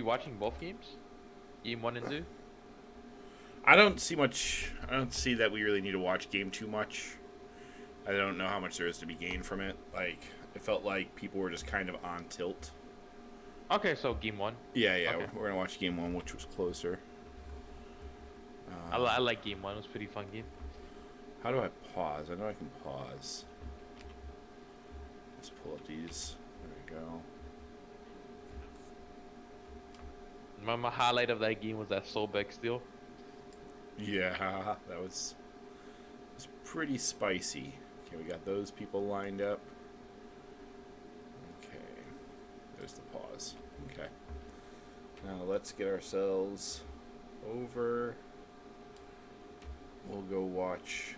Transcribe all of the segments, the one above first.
watching both games? Game 1 and 2? I don't see much. I don't see that we really need to watch game too much. I don't know how much there is to be gained from it. Like, it felt like people were just kind of on tilt. Okay, so game 1. Yeah, yeah, Okay. we're gonna watch game one, which was closer. I like game 1. It was a pretty fun game. How do I pause? I know I can pause. Let's pull up these. There we go. My highlight of that game was that Solbeck steal. Yeah, that was pretty spicy. Okay, we got those people lined up. Okay, there's the pause. Okay, now let's get ourselves over. We'll go watch.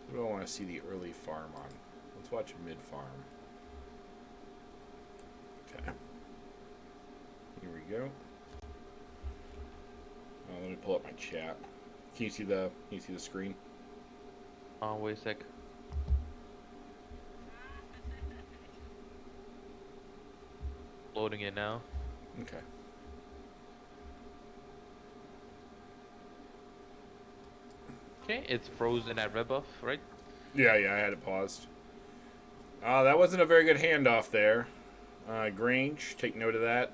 What do I want to see the early farm on? Let's watch mid farm. Okay, here we go. Let me pull up my chat. Can you see the screen? Wait a sec. Loading it now. Okay. Okay, it's frozen at red buff, right? Yeah, I had it paused. That wasn't a very good handoff there. Grange, take note of that.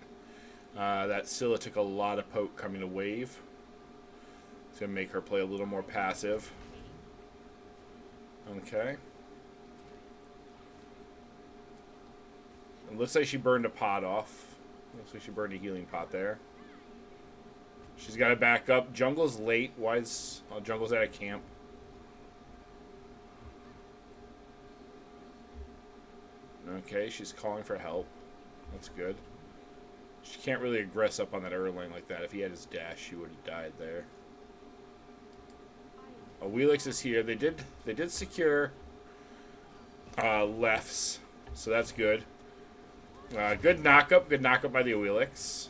That Scylla took a lot of poke coming to wave. It's going to make her play a little more passive. Okay. It looks like she burned a pot off. Looks like she burned a healing pot there. She's got to back up. Jungle's late. Why is... Oh, Jungle's at a camp. Okay, she's calling for help. That's good. She can't really aggress up on that Erlang like that. If he had his dash, she would have died there. Wheelix is here. They did secure lefts, so that's good. Good knockup. Good knockup by the Wheelix.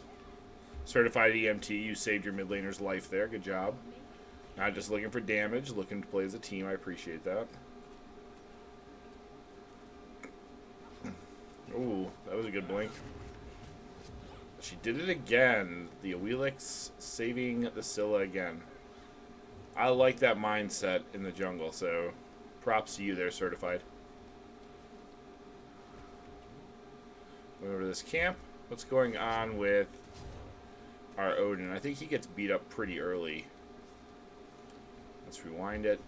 Certified EMT. You saved your mid laner's life there. Good job. Not just looking for damage, looking to play as a team. I appreciate that. Ooh, that was a good blink. She did it again. The Wheelix saving the Scylla again. I like that mindset in the jungle, so props to you there, Certified. Going over to this camp. What's going on with our Odin? I think he gets beat up pretty early. Let's rewind it.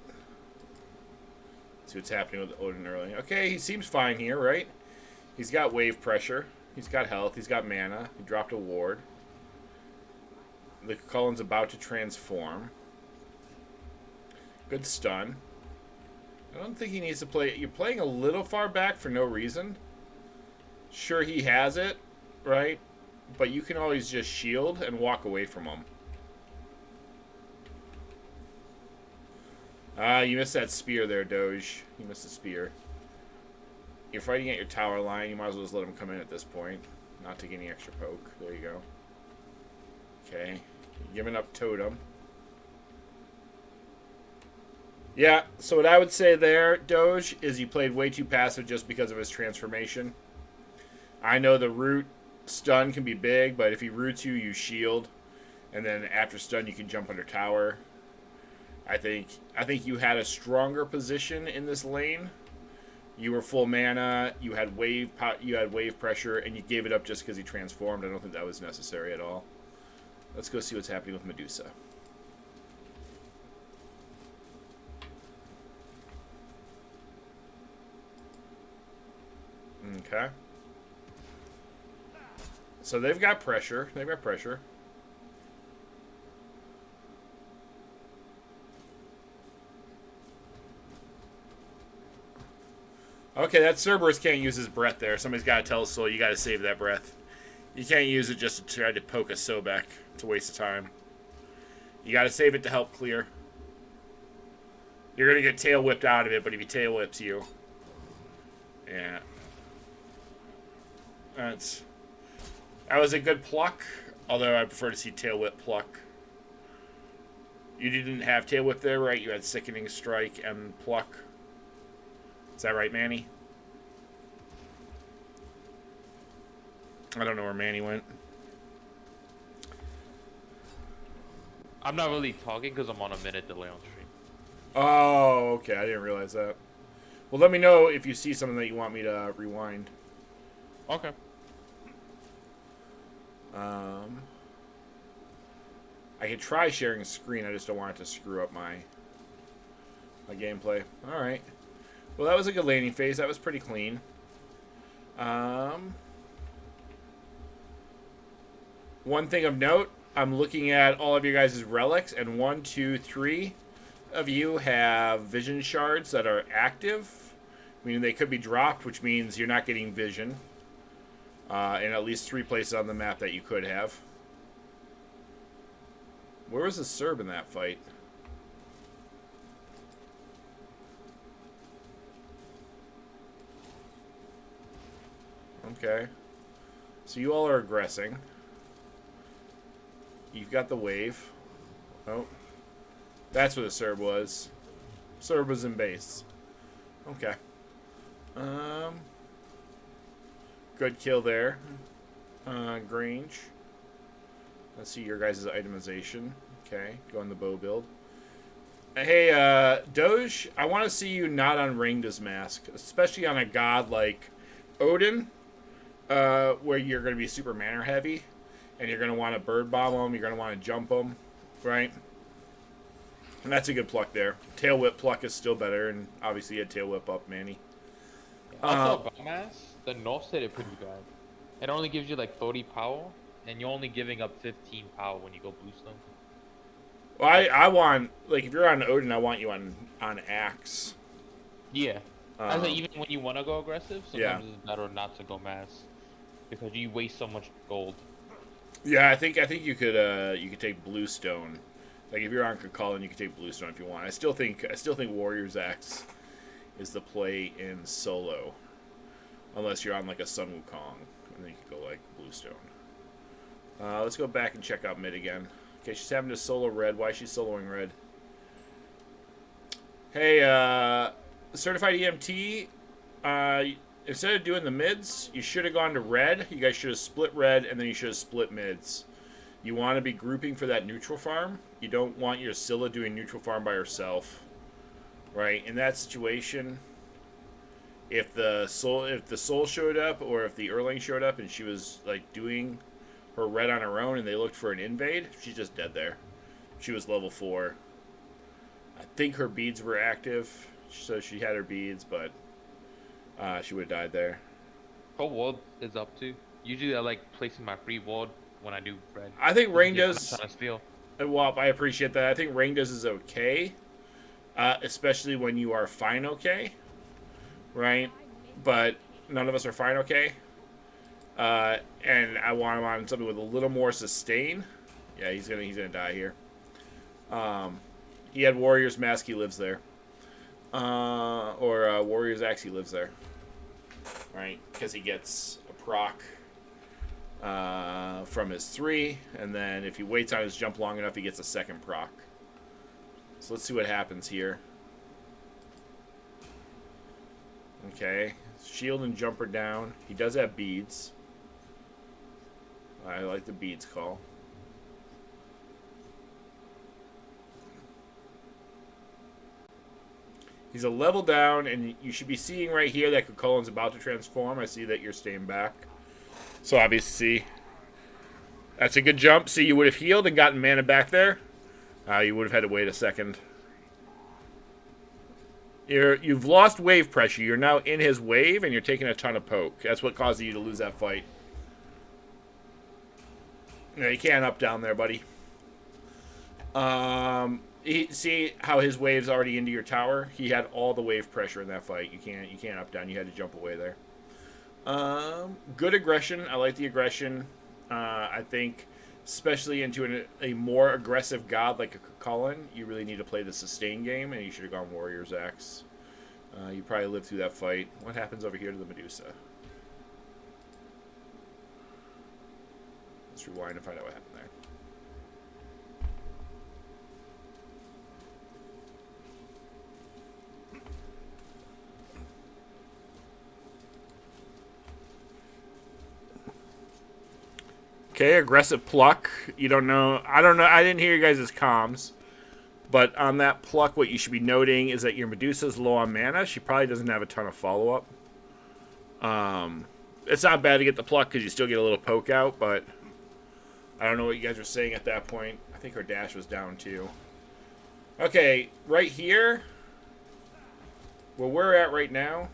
See what's happening with Odin early. Okay, he seems fine here, right? He's got wave pressure. He's got health. He's got mana. He dropped a ward. The Cullen's about to transform. Good stun. I don't think he needs to play. You're playing a little far back for no reason. Sure, he has it, right? But you can always just shield and walk away from him. You missed that spear there, Doge. You missed the spear. You're fighting at your tower line. You might as well just let him come in at this point. Not take any extra poke. There you go. Okay. You're giving up totem. Yeah, so what I would say there, Doge, is he played way too passive just because of his transformation. I know the root stun can be big, but if he roots you, you shield. And then after stun, you can jump under tower. I think you had a stronger position in this lane. You were full mana, you had wave pressure, and you gave it up just because he transformed. I don't think that was necessary at all. Let's go see what's happening with Medusa. Okay. So they've got pressure. They've got pressure. Okay, that Cerberus can't use his breath there. Somebody's got to tell Soul, you got to save that breath. You can't use it just to try to poke a Sobek. It's a waste of time. You got to save it to help clear. You're going to get tail whipped out of it, but if he tail whips you... Yeah. That was a good pluck, although I prefer to see tail whip pluck. You didn't have tail whip there, right? You had sickening strike and pluck. Is that right, Manny? I don't know where Manny went. I'm not really talking because I'm on a minute delay on stream. Oh, okay. I didn't realize that. Well, let me know if you see something that you want me to rewind. Okay. I could try sharing a screen. I just don't want it to screw up my gameplay. All right. Well, that was a good laning phase. That was pretty clean. One thing of note, I'm looking at all of your guys' relics, and 1, 2, 3 of you have vision shards that are active, meaning they could be dropped, which means you're not getting vision. In at least 3 places on the map that you could have. Where was the Serb in that fight? Okay. So you all are aggressing. You've got the wave. Oh. That's where the Serb was. Serb was in base. Okay. Good kill there. Grange. Let's see your guys' itemization. Okay, go on the bow build. Hey, Doge, I want to see you not on Rangda's mask, especially on a god like Odin, where you're going to be super mana heavy, and you're going to want to bird bomb him, you're going to want to jump him, right? And that's a good pluck there. Tail whip pluck is still better, and obviously you had tail whip up, Manny. Also, about mass, the North said it pretty bad. It only gives you like 30 power, and you're only giving up 15 power when you go blue stone. Well, I want, like, if you're on Odin, I want you on Axe. Yeah. I say even when you want to go aggressive, sometimes it's better not to go mass, because you waste so much gold. Yeah, I think you could take Bluestone. Like if you're on Kukulkan, you could take Bluestone if you want. I still think Warrior's Axe is the play in solo, unless you're on like a Sun Wukong, and then you could go like Bluestone. Let's go back and check out mid again. Okay, she's having to solo red. Why is she soloing red? Hey, Certified EMT, instead of doing the mids, you should have gone to red. You guys should have split red, and then you should have split mids. You want to be grouping for that neutral farm. You don't want your Scylla doing neutral farm by herself. Right? In that situation, if the soul showed up, or if the Erling showed up and she was like doing her red on her own and they looked for an invade, she's just dead there. She was level 4. I think her beads were active, so she had her beads, but she would have died there. What ward is up to? Usually I like placing my free ward when I do red. I think Rangda's... trying to steal. Well, I appreciate that. I think Rangda's is okay, especially when you are fine okay, right? But none of us are fine okay. And I want him on something with a little more sustain. Yeah, he's gonna die here. He had Warrior's Mask. He lives there. Or Warrior's Axe. He lives there. Right, because he gets a proc from his 3, and then if he waits on his jump long enough, he gets a second proc. So let's see what happens here. Okay, shield and jumper down. He does have beads. I like the beads call. He's a level down, and you should be seeing right here that Kukulkan's about to transform. I see that you're staying back. So obviously, that's a good jump. See, you would have healed and gotten mana back there. You would have had to wait a second. You've lost wave pressure. You're now in his wave, and you're taking a ton of poke. That's what caused you to lose that fight. No, you can't up down there, buddy. See how his wave's already into your tower? He had all the wave pressure in that fight. You can't up down. You had to jump away there. Good aggression. I like the aggression. I think, especially into a more aggressive god like a Kukulkan, you really need to play the sustain game, and you should have gone Warrior's Axe. You probably lived through that fight. What happens over here to the Medusa? Let's rewind and find out what happened there. Okay, aggressive pluck. You don't know. I don't know. I didn't hear you guys' comms. But on that pluck, what you should be noting is that your Medusa's low on mana. She probably doesn't have a ton of follow-up. It's not bad to get the pluck because you still get a little poke out, but I don't know what you guys were saying at that point. I think her dash was down too. Okay, right here, where we're at right now,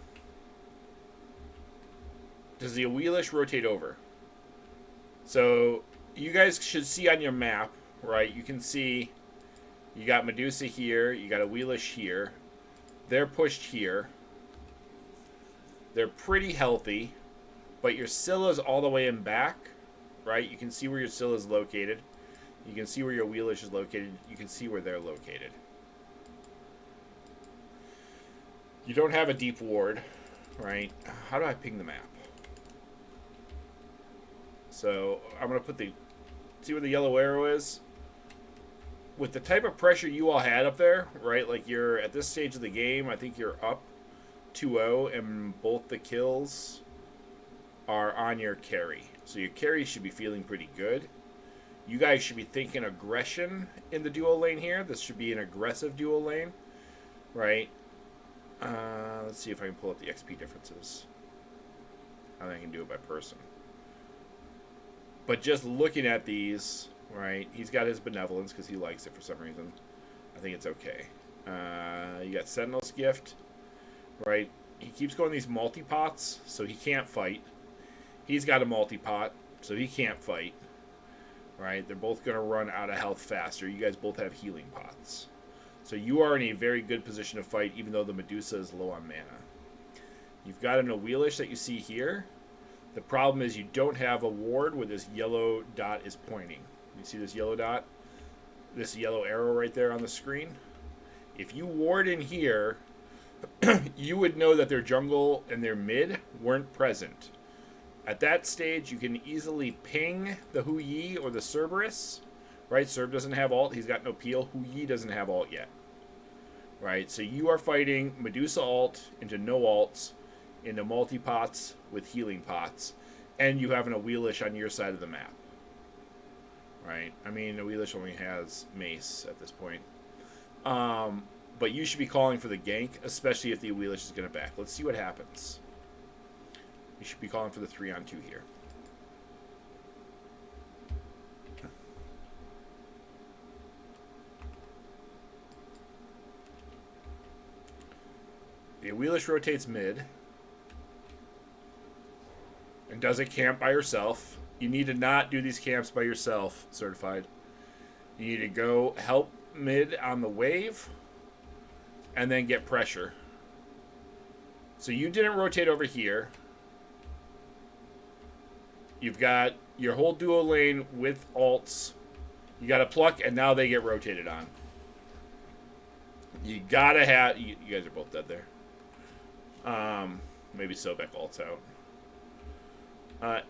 does the Wheelish rotate over? So you guys should see on your map, right? You can see you got Medusa here, you got a Wheelish here. They're pushed here. They're pretty healthy, but your Scylla's all the way in back, right? You can see where your Scylla's located. You can see where your Wheelish is located. You can see where they're located. You don't have a deep ward, right? How do I ping the map? So I'm going to put see where the yellow arrow is? With the type of pressure you all had up there, right? Like you're at this stage of the game, I think you're up 2-0 and both the kills are on your carry. So your carry should be feeling pretty good. You guys should be thinking aggression in the duo lane here. This should be an aggressive duo lane, right? Let's see if I can pull up the XP differences. I think I can do it by person. But just looking at these, right, he's got his benevolence because he likes it for some reason. I think it's okay. You got Sentinel's Gift, right? He keeps going these multi-pots, so he can't fight. He's got a multi-pot, so he can't fight. Right? They're both going to run out of health faster. You guys both have healing pots. So you are in a very good position to fight, even though the Medusa is low on mana. You've got an Wheelish that you see here. The problem is you don't have a ward where this yellow dot is pointing. You see this yellow dot? This yellow arrow right there on the screen? If you ward in here, you would know that their jungle and their mid weren't present. At that stage, you can easily ping the Hu Yi or the Cerberus. Right? Cerb doesn't have ult. He's got no peel. Hu Yi doesn't have ult yet. Right? So you are fighting Medusa ult into no ults, into multi-pots with healing pots. And you have a Wheelish on your side of the map. Right? I mean, a Wheelish only has mace at this point. But you should be calling for the gank, especially if the Wheelish is going to back. Let's see what happens. You should be calling for the 3-on-2 here. The Wheelish rotates mid. And does a camp by herself. You need to not do these camps by yourself, Certified. You need to go help mid on the wave. And then get pressure. So you didn't rotate over here. You've got your whole duo lane with ults. You got a pluck, and now they get rotated on. You gotta have... You guys are both dead there. Maybe Sobek ults out.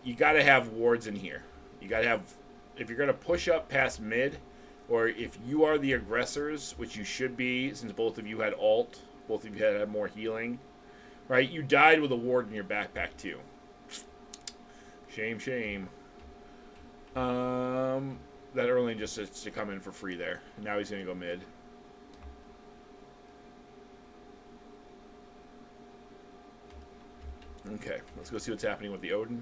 You gotta have wards in here. You gotta have... If you're gonna push up past mid, or if you are the aggressors, which you should be, since both of you had ult, both of you had more healing, right? You died with a ward in your backpack, too. Shame, shame. That Erling just is to come in for free there. Now he's going to go mid. Okay, let's go see what's happening with the Odin.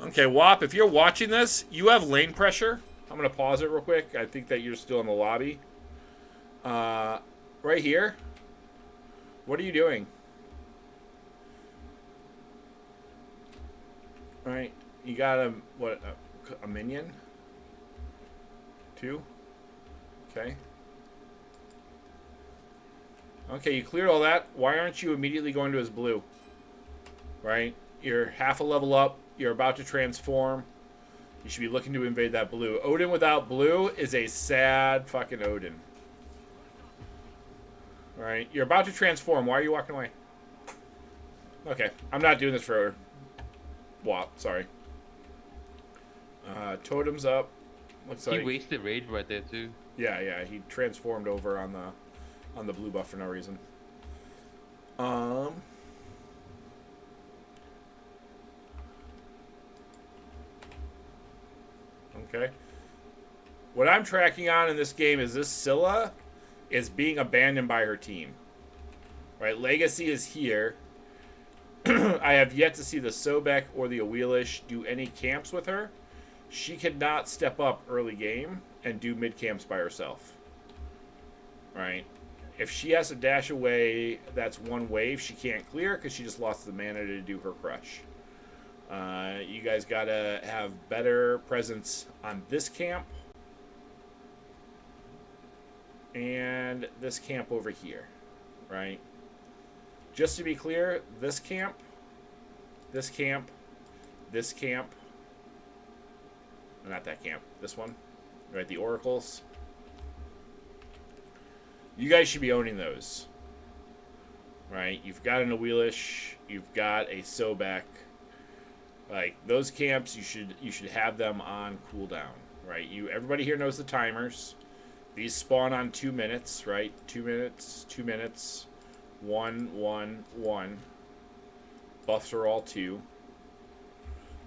Okay, Wop, if you're watching this, you have lane pressure. I'm going to pause it real quick. I think that you're still in the lobby. Right here. What are you doing? All right, you got a minion? 2? Okay. Okay, you cleared all that. Why aren't you immediately going to his blue? Right? You're half a level up. You're about to transform. You should be looking to invade that blue. Odin without blue is a sad fucking Odin. Alright, you're about to transform. Why are you walking away? Okay, I'm not doing this for WAP, sorry. Totem's up. Looks like he wasted rage right there too. Yeah, he transformed over on the blue buff for no reason. Okay? What I'm tracking on in this game is this Scylla is being abandoned by her team. Right? Legacy is here. I have yet to see the Sobek or the Awelish do any camps with her. She cannot step up early game and do mid camps by herself. Right? If she has to dash away, that's one wave she can't clear because she just lost the mana to do her crush. You guys gotta have better presence on this camp and this camp over here, right? Just to be clear, this camp, this camp, this camp, not that camp, this one, right? The oracles. You guys should be owning those, right? You've got an Awelish, you've got a Sobek. Like those camps, you should have them on cooldown, right? Everybody here knows the timers. These spawn on 2 minutes, right? 2 minutes, 2 minutes, 1, 1, 1. Buffs are all 2.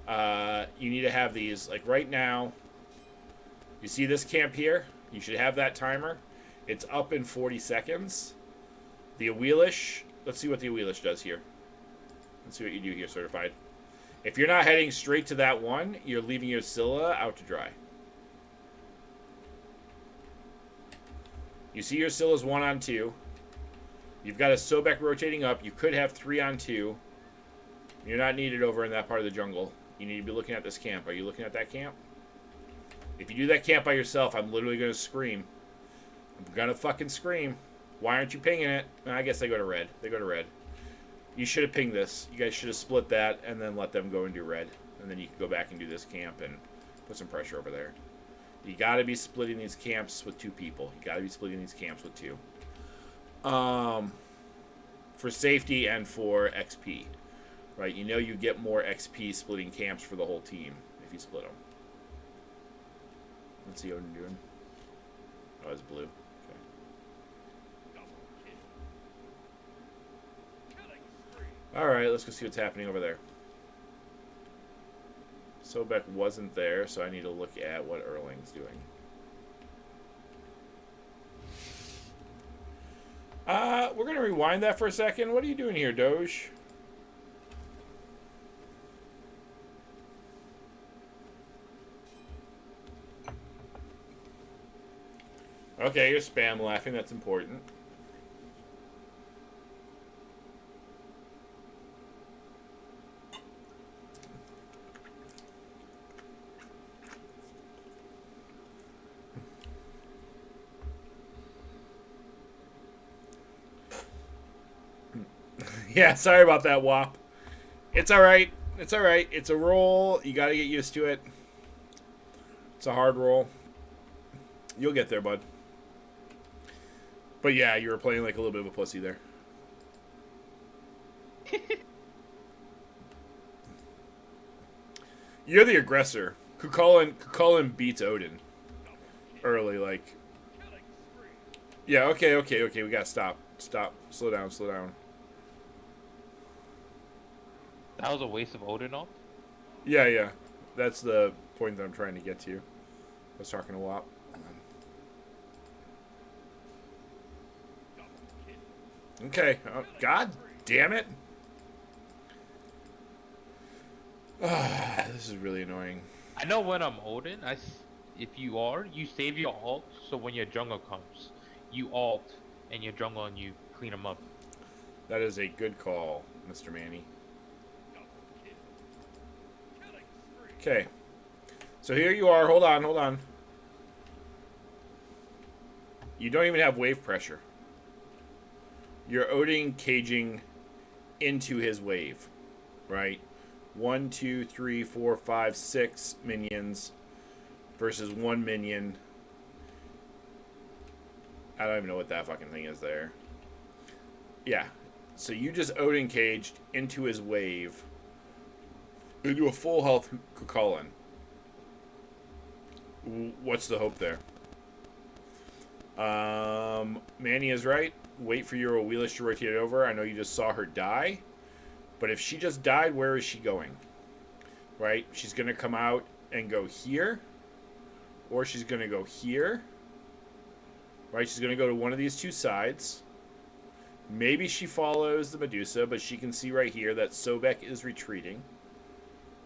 You need to have these like right now. You see this camp here? You should have that timer. It's up in 40 seconds. The Awelish, let's see what the Awelish does here. Let's see what you do here, certified. If you're not heading straight to that one, you're leaving your Scylla out to dry. You see your Scylla's 1 on 2. You've got a Sobek rotating up. You could have 3 on 2. You're not needed over in that part of the jungle. You need to be looking at this camp. Are you looking at that camp? If you do that camp by yourself, I'm literally going to scream. I'm going to fucking scream. Why aren't you pinging it? I guess they go to red. They go to red. You should have pinged this. You guys should have split that and then let them go and do red. And then you can go back and do this camp and put some pressure over there. You got to be splitting these camps with 2 people. You got to be splitting these camps with 2. For safety and for XP. Right? You know you get more XP splitting camps for the whole team if you split them. Let's see what I'm doing. Oh, it's blue. Alright, let's go see what's happening over there. Sobek wasn't there, so I need to look at what Erling's doing. We're going to rewind that for a second. What are you doing here, Doge? Okay, you're spam laughing. That's important. Yeah, sorry about that, WAP. It's alright. It's alright. It's a roll. You gotta get used to it. It's a hard roll. You'll get there, bud. But yeah, you were playing like a little bit of a pussy there. You're the aggressor. Kukulin beats Odin. Early, like. Yeah, okay. We gotta stop. Stop. Slow down. That was a waste of Odin ult? Yeah. That's the point that I'm trying to get to. I was talking to WAP. Okay. Oh, God damn it. This is really annoying. I know when I'm Odin, if you save your ult, so when your jungle comes, you ult and your jungle and you clean them up. That is a good call, Mr. Manny. Okay. So here you are. Hold on. You don't even have wave pressure. You're Odin caging into his wave, right? 1, 2, 3, 4, 5, 6 minions versus 1 minion. I don't even know what that fucking thing is there. Yeah. So you just Odin caged into his wave. Into a full health Kukulin. What's the hope there? Manny is right. Wait for your Awelish to rotate over. I know you just saw her die. But if she just died, where is she going? Right? She's going to come out and go here. or she's going to go here. Right? She's going to go to one of these two sides. Maybe she follows the Medusa, but she can see right here that Sobek is retreating.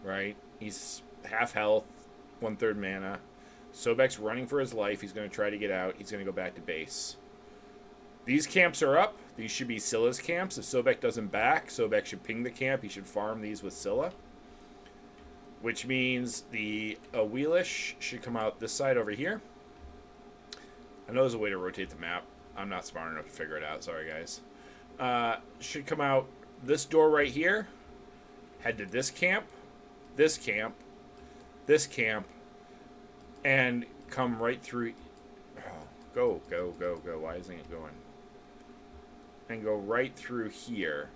Right? He's half health, 1/3 mana. Sobek's running for his life. He's going to try to get out. He's going to go back to base. These camps are up. These should be Scylla's camps. If Sobek doesn't back, Sobek should ping the camp. He should farm these with Scylla. Which means the Wheelish should come out this side over here. I know there's a way to rotate the map. I'm not smart enough to figure it out. Sorry, guys. Should come out this door right here. Head to this camp. This camp. This camp. And come right through. Oh, go. Why isn't it going? And go right through here.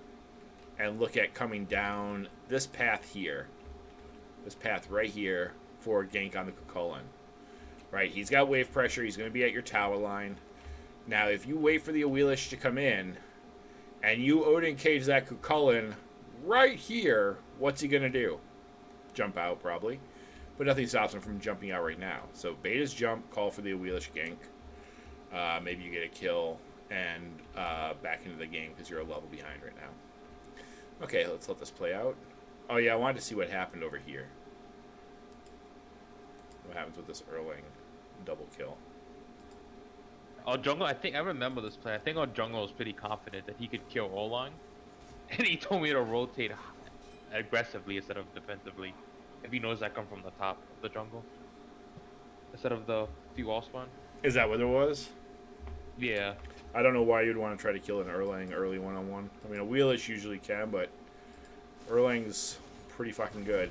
And look at coming down this path here. This path right here for a gank on the Cucullin. Right, he's got wave pressure. He's going to be at your tower line. Now, if you wait for the Wheelish to come in, and you Odin cage that Cucullin right here, what's he going to do? Jump out, probably. But nothing stops him from jumping out right now. So, bait his jump, call for the Wheelish gank. Maybe you get a kill, and back into the game because you're a level behind right now. Okay, let's let this play out. Oh, yeah, I wanted to see what happened over here. What happens with this Erling double kill? Our jungle, I remember this play. I think our jungle was pretty confident that he could kill Erlang. And he told me to rotate aggressively instead of defensively. If he knows I come from the top of the jungle. Instead of the few wall spawn. Is that what it was? Yeah. I don't know why you'd want to try to kill an Erlang early one-on-one. I mean, a Wheelish usually can, but Erlang's pretty fucking good.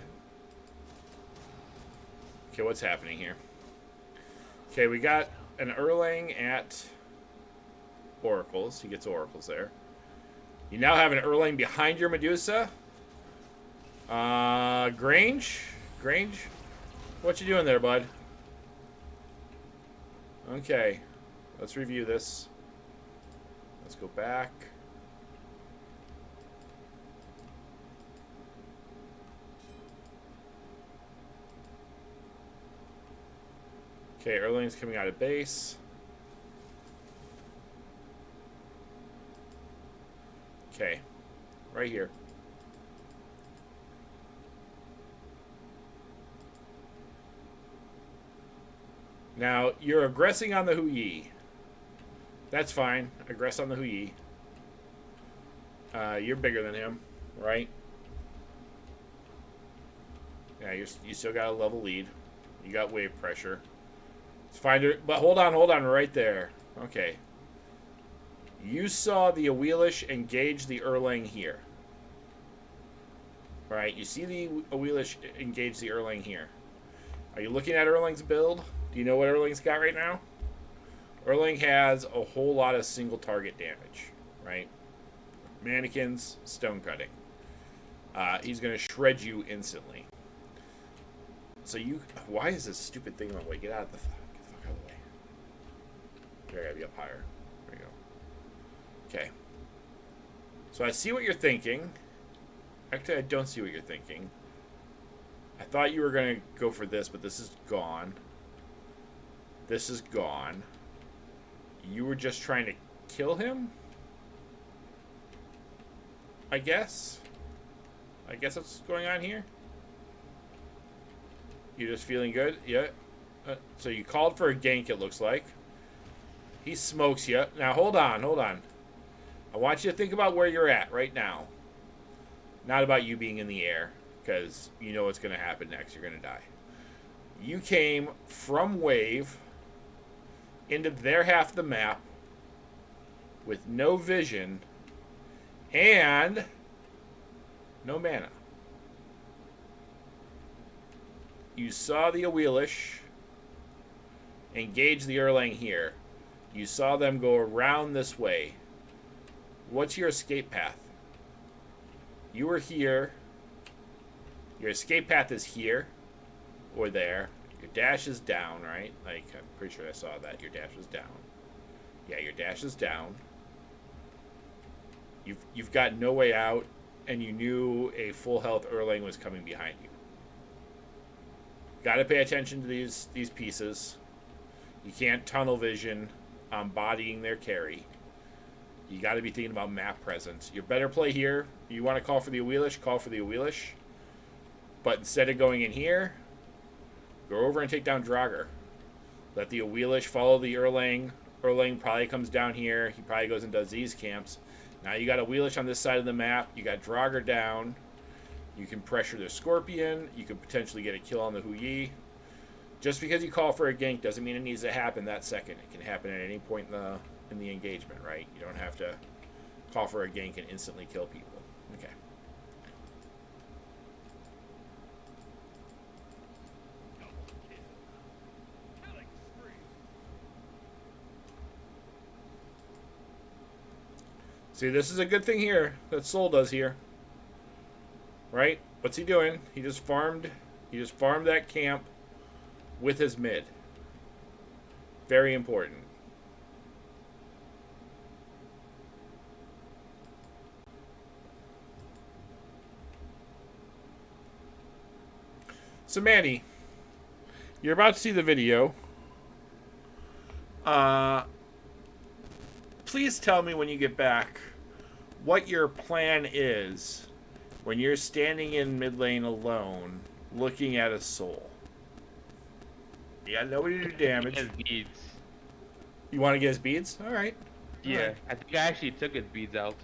Okay, what's happening here? Okay, we got an Erlang at Oracles. He gets Oracles there. You now have an Erlang behind your Medusa. Grange? What you doing there, bud? Okay, let's review this. Let's go back. Okay, Erlang's coming out of base. Okay, right here. Now, you're aggressing on the Hu Yi. That's fine. Aggress on the Hu Yi. You're bigger than him, right? Yeah, you still got a level lead. You got wave pressure. It's fine, but hold on right there. Okay. You saw the Wheelish engage the Erlang here. Right, you see the Wheelish engage the Erlang here. Are you looking at Erlang's build? Do you know what Erlang's got right now? Erlang has a whole lot of single target damage, right? Mannequins, stone cutting. He's going to shred you instantly. So you... Why is this stupid thing in my way? Get out of the... Get the fuck out of the way. There, I gotta be up higher. There we go. Okay. So I see what you're thinking. Actually, I don't see what you're thinking. I thought you were going to go for this, but this is gone. This is gone. You were just trying to kill him? I guess? I guess that's what's going on here? You're just feeling good? Yeah. So you called for a gank, it looks like. He smokes you. Now, hold on. I want you to think about where you're at right now. Not about you being in the air, because you know what's going to happen next. You're going to die. You came from wave into their half of the map with no vision and no mana. You saw the Wheelish engage the Erlang here. You saw them go around this way. What's your escape path? You were here. Your escape path is here or there. Your dash is down, right? Like, I'm pretty sure I saw that. Your dash is down. Yeah, your dash is down. You've got no way out, and you knew a full health Erlang was coming behind you. Got to pay attention to these pieces. You can't tunnel vision on bodying their carry. You got to be thinking about map presence. Your better play here, you want to call for the Awelish, call for the Awelish. But instead of going in here, go over and take down Draugr. Let the Awelish follow the Erlang. Erlang probably comes down here. He probably goes and does these camps. Now you got Awelish on this side of the map. You got Draugr down. You can pressure the Scorpion. You could potentially get a kill on the Hu Yi. Just because you call for a gank doesn't mean it needs to happen that second. It can happen at any point in the engagement, right? You don't have to call for a gank and instantly kill people. Okay. See, this is a good thing here that Soul does here. Right? What's he doing? He just farmed that camp with his mid. Very important. So Manny, you're about to see the video. Please tell me when you get back what your plan is when you're standing in mid lane alone looking at a soul. You got nobody to do damage. His beads. You want to get his beads? All right. Yeah, All right. I think I actually took his beads out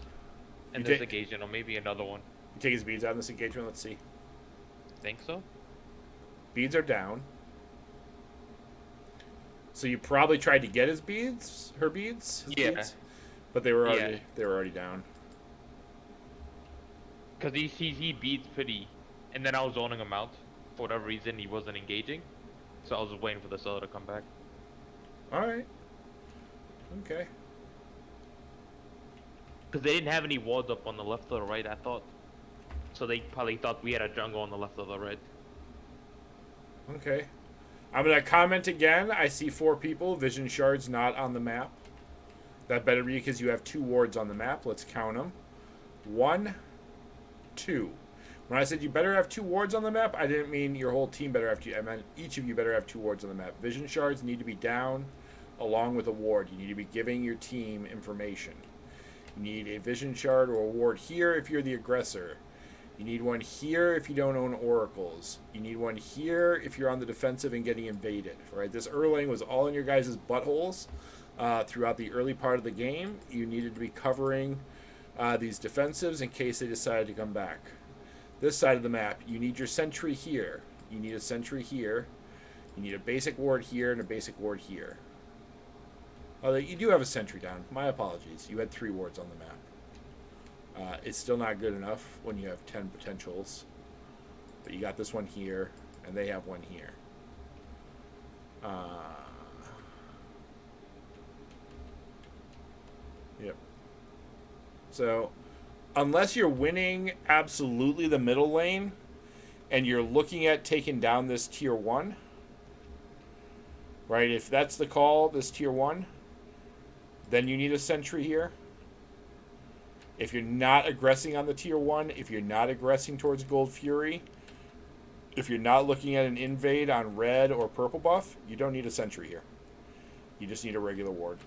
in You this did- occasion, or maybe another one. You take his beads out in this engagement. Let's see. Think so? Beads are down. So you probably tried to get his beads, her beads, his Yeah. beads? But they were already down. Because he beats pretty, and then I was zoning him out. For whatever reason, he wasn't engaging. So I was waiting for the seller to come back. All right. Okay. Because they didn't have any wards up on the left or the right, I thought. So they probably thought we had a jungle on the left or the right. Okay. I'm going to comment again. I see 4 people. Vision shards not on the map. That better be because you have 2 wards on the map. Let's count them. 1, 2. When I said you better have 2 wards on the map, I didn't mean your whole team better have 2. I meant each of you better have 2 wards on the map. Vision shards need to be down along with a ward. You need to be giving your team information. You need a vision shard or a ward here if you're the aggressor. You need one here if you don't own oracles. You need one here if you're on the defensive and getting invaded. Right? This Erlang was all in your guys' buttholes throughout the early part of the game. You needed to be covering these defensives in case they decided to come back. This side of the map, you need your sentry here. You need a sentry here. You need a basic ward here and a basic ward here. Oh, you do have a sentry down. My apologies. You had 3 wards on the map. It's still not good enough when you have 10 potentials. But you got this one here, and they have one here. Yep. So, unless you're winning absolutely the middle lane, and you're looking at taking down this tier 1, right? If that's the call, this tier 1, then you need a sentry here. If you're not aggressing on the tier 1, if you're not aggressing towards Gold Fury, if you're not looking at an invade on red or purple buff, you don't need a sentry here. You just need a regular ward.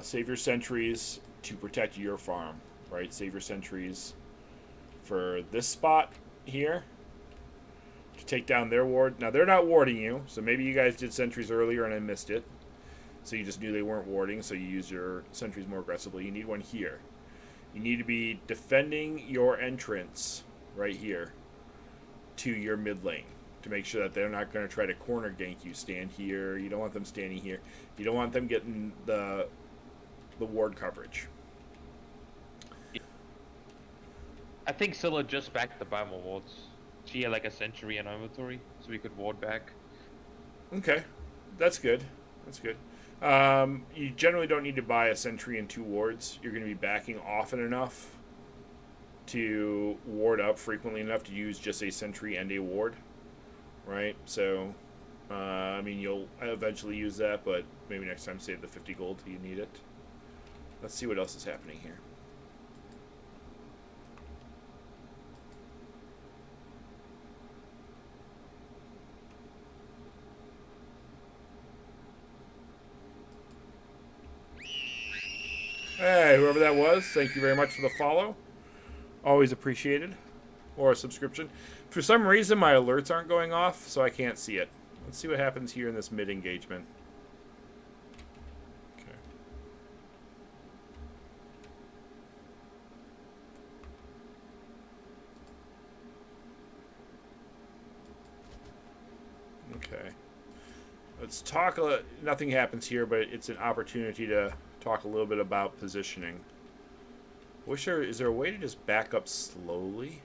Save your sentries to protect your farm, right? Save your sentries for this spot here to take down their ward. Now, they're not warding you, so maybe you guys did sentries earlier and I missed it. So you just knew they weren't warding, so you use your sentries more aggressively. You need one here. You need to be defending your entrance right here to your mid lane to make sure that they're not going to try to corner gank you. Stand here. You don't want them standing here. You don't want them getting the ward coverage. I think Scylla just backed to buy more wards. She had like a sentry in her inventory, so we could ward back. Okay. That's good. That's good. You generally don't need to buy a sentry and 2 wards. You're going to be backing often enough to ward up frequently enough to use just a sentry and a ward, right? So, I mean, you'll eventually use that, but maybe next time save the 50 gold till you need it. Let's see what else is happening here. Yeah, whoever that was, thank you very much for the follow. Always appreciated. Or a subscription. For some reason, my alerts aren't going off, so I can't see it. Let's see what happens here in this mid engagement. Okay. Okay. Let's talk. Nothing happens here, but it's an opportunity to talk a little bit about positioning. Is there a way to just back up slowly?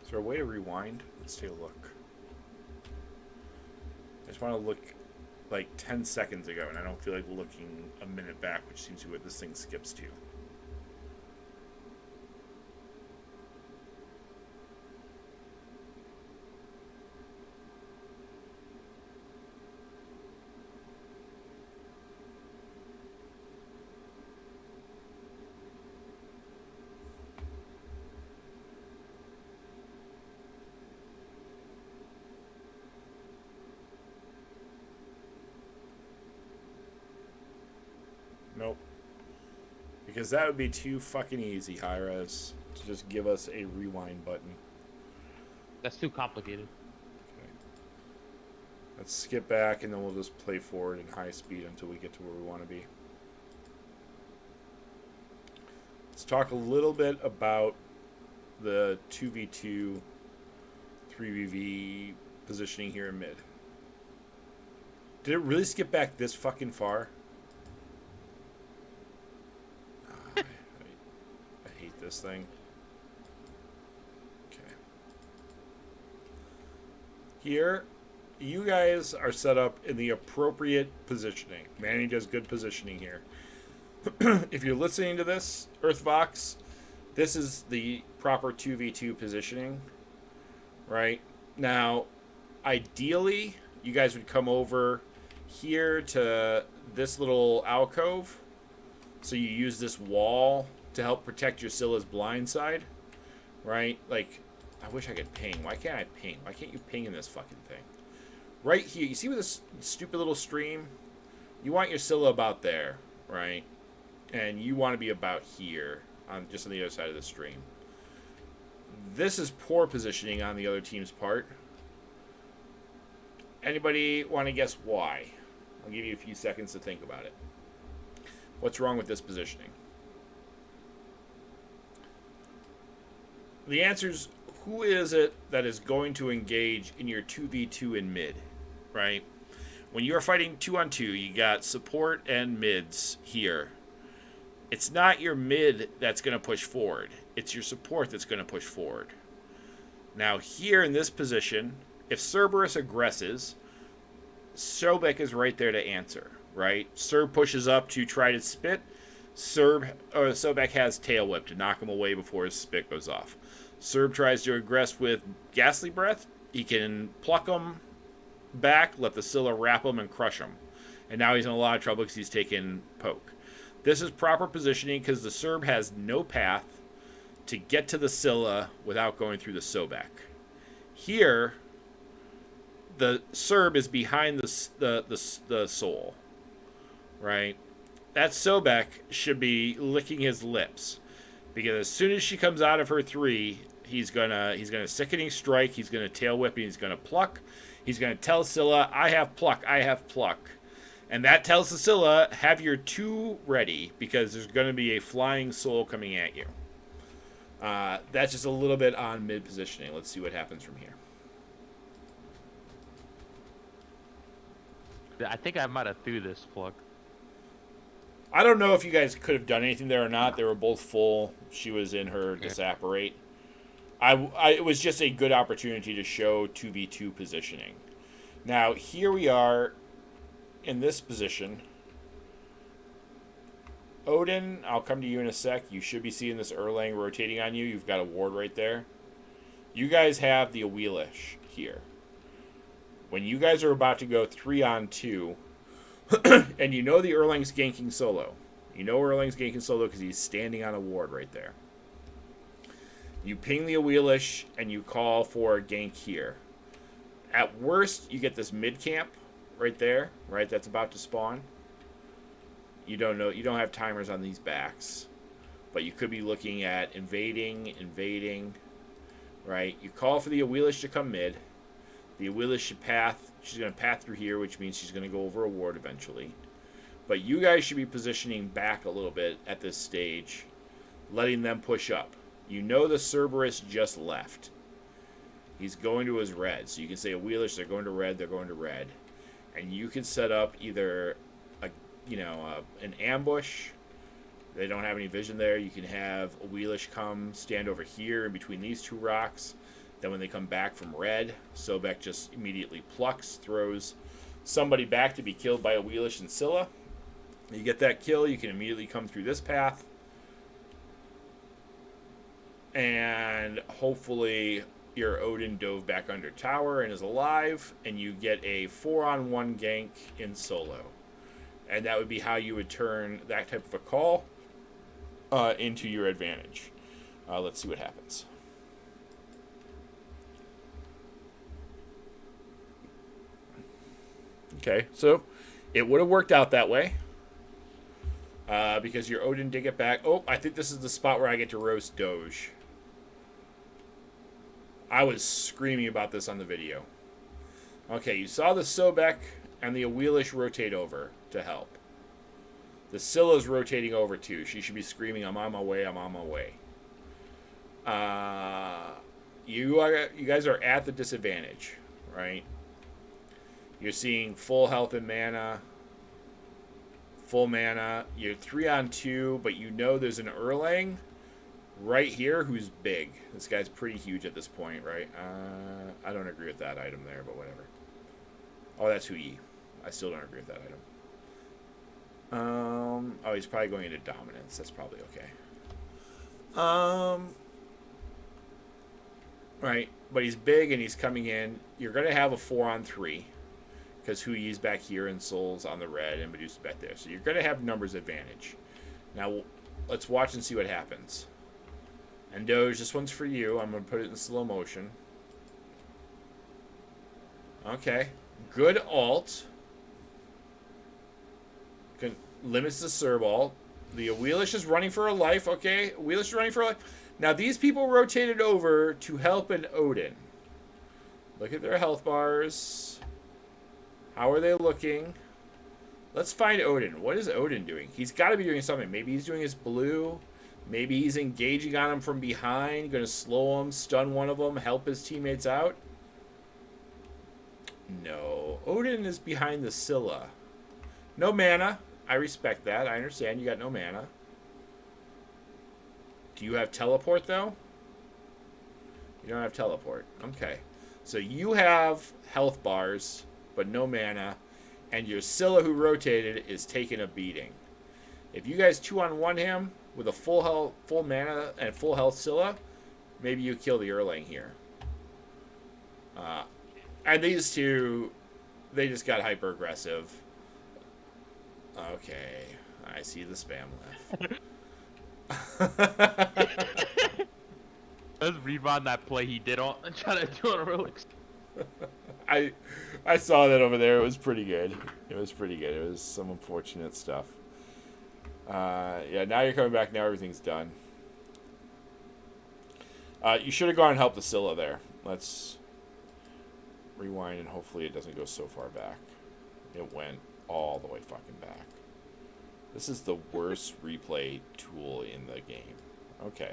Is there a way to rewind? Let's take a look. I just want to look like 10 seconds ago, and I don't feel like looking a minute back, which seems to be what this thing skips to. Nope. Because that would be too fucking easy, Hi-Res, to just give us a rewind button. That's too complicated. Okay. Let's skip back and then we'll just play forward in high speed until we get to where we want to be. Let's talk a little bit about the 2v2, 3v positioning here in mid. Did it really skip back this fucking far? I hate this thing. Okay. Here, you guys are set up in the appropriate positioning. Manny does good positioning here. If you're listening to this, Earthvox, this is the proper 2v2 positioning, right? Now, ideally, you guys would come over here to this little alcove. So you use this wall to help protect your Scylla's blind side, right? Like, I wish I could ping. Why can't I ping? Why can't you ping in this fucking thing? Right here, you see with this stupid little stream? You want your Scylla about there, right? And you want to be about here, just on the other side of the stream. This is poor positioning on the other team's part. Anybody want to guess why? I'll give you a few seconds to think about it. What's wrong with this positioning? The answer is, who is it that is going to engage in your 2v2 in mid, right? When you're fighting 2-on-2, you got support and mids here. It's not your mid that's going to push forward. It's your support that's going to push forward. Now here in this position, if Cerberus aggresses, Sobek is right there to answer, right? Serb pushes up to try to spit. Sobek has tail whip to knock him away before his spit goes off. Serb tries to aggress with Ghastly Breath. He can pluck him back, let the Scylla wrap him, and crush him. And now he's in a lot of trouble because he's taken poke. This is proper positioning because the Serb has no path to get to the Scylla without going through the Sobek. Here, the Serb is behind the soul, right? That Sobek should be licking his lips, because as soon as she comes out of her 3, he's gonna sickening strike, he's gonna tail whip, and he's gonna pluck. He's gonna tell Scylla, I have pluck, I have pluck. And that tells the Scylla, have your 2 ready, because there's going to be a flying soul coming at you. That's just a little bit on mid positioning. Let's see what happens from here. I think I might have threw this plug. I don't know if you guys could have done anything there or not. They were both full. She was in her disapparate. It was just a good opportunity to show 2v2 positioning. Now, here we are in this position. Odin, I'll come to you in a sec. You should be seeing this Erlang rotating on you. You've got a ward right there. You guys have the Awelish here. When you guys are about to go 3-on-2, and you know the Erlang's ganking solo. You know Erlang's ganking solo because he's standing on a ward right there. You ping the Awelish, and you call for a gank here. At worst, you get this mid camp, right there, right? That's about to spawn. You don't know. You don't have timers on these backs, but you could be looking at invading, right? You call for the Awelish to come mid. The Awelish should path. She's going to path through here, which means she's going to go over a ward eventually. But you guys should be positioning back a little bit at this stage, letting them push up. You know the Cerberus just left. He's going to his red. So you can say Awelish, they're going to red, they're going to red. And you can set up either an ambush. They don't have any vision there. You can have Awelish come stand over here in between these two rocks. Then when they come back from red, Sobek just immediately plucks, throws somebody back to be killed by Awelish and Scylla. You get that kill, you can immediately come through this path. And hopefully your Odin dove back under tower and is alive, and you get a 4-on-1 gank in solo. And that would be how you would turn that type of a call into your advantage. Let's see what happens. Okay, so it would have worked out that way. Because your Odin did get back. Oh, I think this is the spot where I get to roast Doge. I was screaming about this on the video. Okay, you saw the Sobek and the Awelish rotate over to help. The Scylla's rotating over too. She should be screaming, I'm on my way, I'm on my way. You guys are at the disadvantage, right? You're seeing full health and mana. Full mana. You're 3-on-2, but you know there's an Erlang right here who's big. This guy's pretty huge at this point, right? I don't agree with that item there, but whatever. Oh, that's Hui. I still don't agree with that item. Oh, he's probably going into dominance. That's probably okay. Right, but he's big and he's coming in. You're going to have a 4-on-3 because Hui's back here and Soul's on the red and Medusa's back there. So you're going to have numbers advantage. Now, let's watch and see what happens. And Doge, this one's for you. I'm going to put it in slow motion. Okay. Good ult. Limits the Cerbal. The Awelish is running for her life. Okay. Awelish is running for her life. Now, these people rotated over to help an Odin. Look at their health bars. How are they looking? Let's find Odin. What is Odin doing? He's got to be doing something. Maybe he's doing his blue. Maybe he's engaging on him from behind. Going to slow him, stun one of them, help his teammates out. No. Odin is behind the Scylla. No mana. I respect that. I understand you got no mana. Do you have teleport, though? You don't have teleport. Okay. So you have health bars, but no mana. And your Scylla who rotated is taking a beating. If you guys 2-on-1 him with a full health, full mana, and full health Scylla, maybe you kill the Erlang here. And these two, they just got hyper aggressive. Okay. I see the spam left. Let's rerun that play he did on trying to do on Rolex. I saw that over there. It was pretty good. It was pretty good. It was some unfortunate stuff. Yeah, now you're coming back. Now everything's done. You should have gone and helped the Scylla there. Let's rewind and hopefully it doesn't go so far back. It went all the way fucking back. This is the worst replay tool in the game. Okay.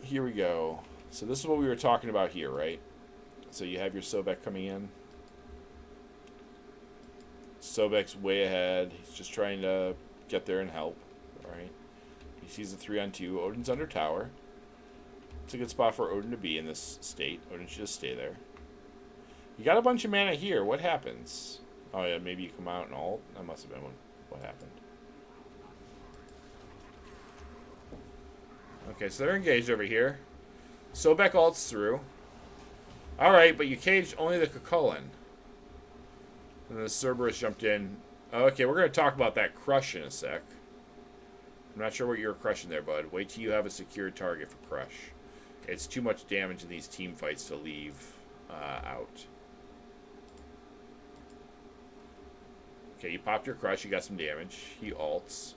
Here we go. So this is what we were talking about here, right? So you have your Sobek coming in. Sobek's way ahead. He's just trying to get there and help, right? He sees the 3-on-2. Odin's under tower. It's a good spot for Odin to be in this state. Odin should just stay there. You got a bunch of mana here. What happens? Oh, yeah, maybe you come out and ult. That must have been what happened. Okay, so they're engaged over here. Sobek ults through. Alright, but you caged only the Cucullin. And the Cerberus jumped in. Okay, we're going to talk about that crush in a sec. I'm not sure what you're crushing there, bud. Wait till you have a secured target for crush. It's too much damage in these team fights to leave out. Okay, you popped your crush. You got some damage. He ults.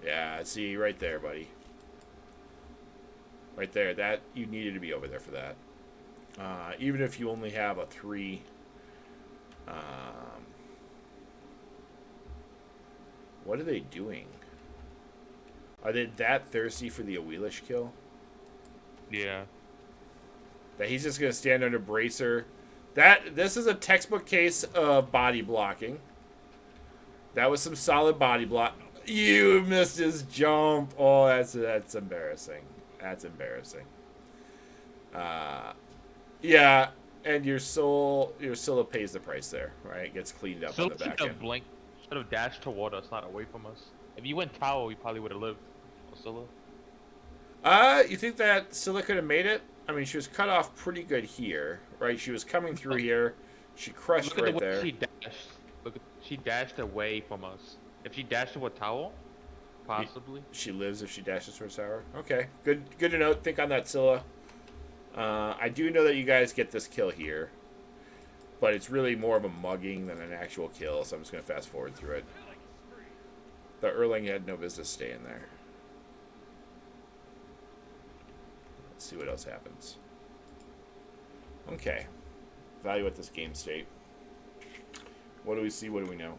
Yeah, see, right there, buddy. Right there. That you needed to be over there for that. Even if you only have a 3. What are they doing? Are they that thirsty for the Awelish kill? Yeah. That he's just going to stand under Bracer. This is a textbook case of body blocking. That was some solid body block. You missed his jump. Oh, that's embarrassing. That's embarrassing. Yeah, and your Scylla pays the price there, right? Gets cleaned up on the back end. Blink should have dashed toward us, not away from us. If you went tower, we probably would have lived. Scylla. You think that Scylla could have made it? I mean, she was cut off pretty good here, right? She was coming through here. She crushed right there. She dashed. She dashed away from us. If she dashed to a tower, possibly. She lives if she dashes to a tower. Okay, good to know. Think on that, Scylla. I do know that you guys get this kill here, but it's really more of a mugging than an actual kill, so I'm just going to fast forward through it. The Erling had no business staying there. Let's see what else happens. Okay. Evaluate this game state. What do we see? What do we know?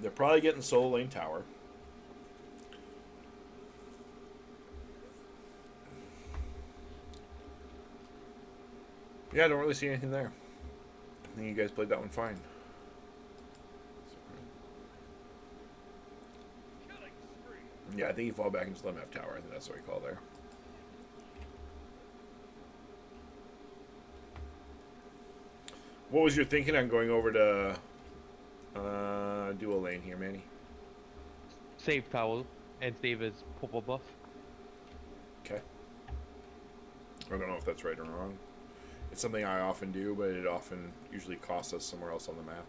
They're probably getting solo lane tower. Yeah, I don't really see anything there. I think you guys played that one fine. Yeah, I think you fall back and just let him have tower. I think that's what we call there. What was your thinking on going over to dual lane here, Manny? Save tower and save his purple buff. Okay. I don't know if that's right or wrong. It's something I often do, but it often usually costs us somewhere else on the map.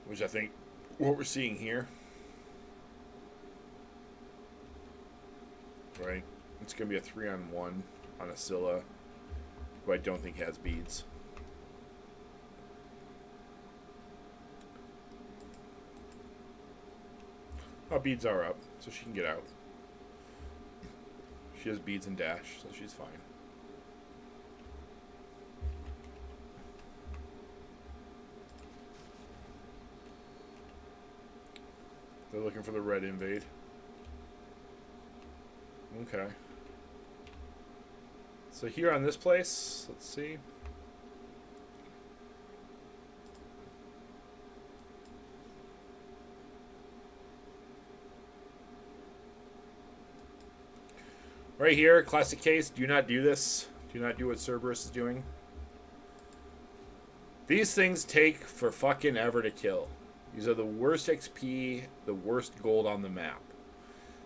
Which I think what we're seeing here. Right? It's going to be a 3-on-1 on a Scylla, who I don't think has beads. Oh, beads are up, so she can get out. She has beads and dash, so she's fine. They're looking for the red invade. Okay. So here on this place, let's see. Right here, classic case, do not do this. Do not do what Cerberus is doing. These things take for fucking ever to kill. These are the worst XP, the worst gold on the map.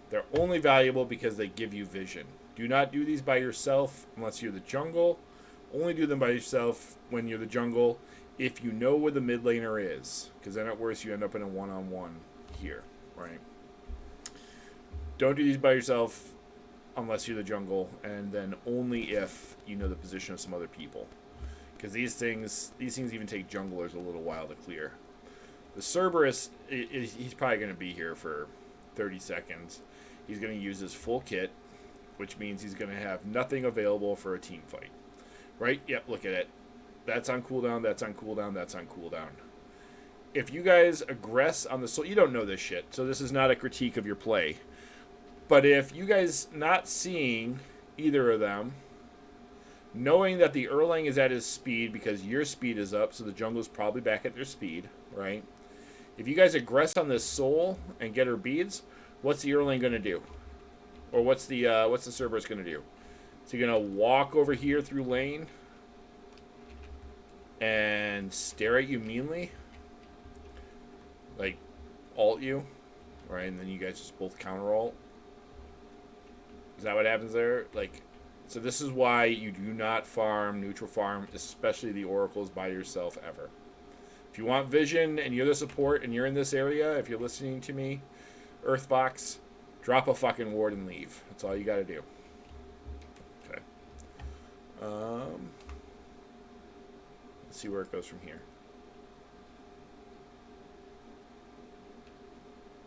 They're only valuable because they give you vision. Do not do these by yourself unless you're the jungle. Only do them by yourself when you're the jungle if you know where the mid laner is. Because then at worst you end up in a one-on-one here, right? Don't do these by yourself unless you're the jungle, and then only if you know the position of some other people. Because these things even take junglers a little while to clear. The Cerberus, he's probably going to be here for 30 seconds. He's going to use his full kit, which means he's going to have nothing available for a team fight. Right? Yep, look at it. That's on cooldown, that's on cooldown, that's on cooldown. If you guys aggress on the soul, you don't know this shit, so this is not a critique of your play. But if you guys not seeing either of them, knowing that the Erlang is at his speed because your speed is up, so the jungle's probably back at their speed, right? If you guys aggress on this soul and get her beads, what's the Erlang going to do? Or what's the Cerberus going to do? Is he going to walk over here through lane and stare at you meanly? Like, ult you? Right, and then you guys just both counter ult? Is that what happens there? Like, so this is why you do not farm, neutral farm, especially the oracles by yourself ever. If If you want vision and you're the support and you're in this area, if you're listening to me, Earthbox, drop a fucking ward and leave. That's all you got to do. Okay. Let's see where it goes from here.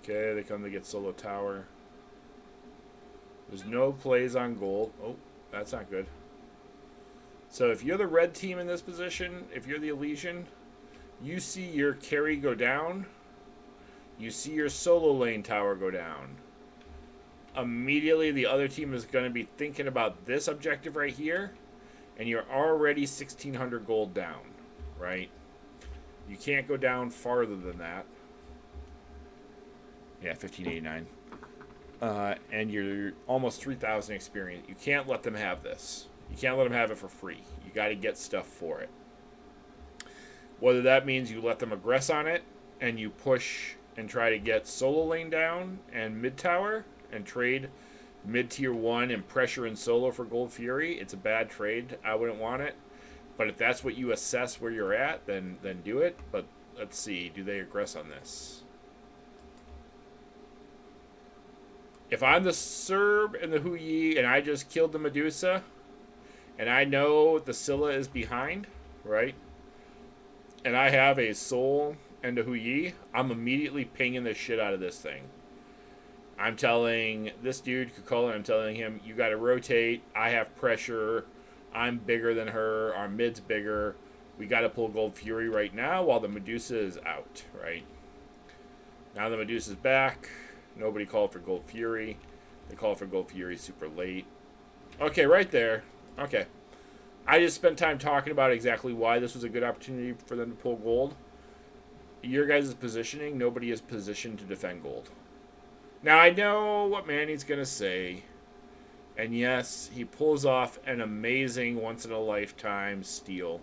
Okay, they come to get solo tower. There's no plays on gold. Oh, that's not good. So if you're the red team in this position, if you're the Elysian, you see your carry go down. You see your solo lane tower go down. Immediately, the other team is going to be thinking about this objective right here, and you're already 1,600 gold down, right? You can't go down farther than that. Yeah, 1,589. And you're almost 3,000 experience. You can't let them have this. You can't let them have it for free. You got to get stuff for it. Whether that means you let them aggress on it, and you push and try to get solo lane down and mid tower, and trade mid tier 1 and pressure and solo for Gold Fury, it's a bad trade. I wouldn't want it. But if that's what you assess where you're at, then do it. But let's see, do they aggress on this? If I'm the Serb and the Huyi and I just killed the Medusa, and I know the Scylla is behind, right? And I have a Soul and a Huyi, I'm immediately pinging the shit out of this thing. I'm telling this dude, Kukola, I'm telling him, you got to rotate. I have pressure. I'm bigger than her. Our mid's bigger. We got to pull Gold Fury right now while the Medusa is out, right? Now the Medusa's back. Nobody called for Gold Fury. They called for Gold Fury super late. Okay, right there. Okay. I just spent time talking about exactly why this was a good opportunity for them to pull gold. Your guys' positioning, nobody is positioned to defend gold. Now, I know what Manny's going to say. And yes, he pulls off an amazing once-in-a-lifetime steal.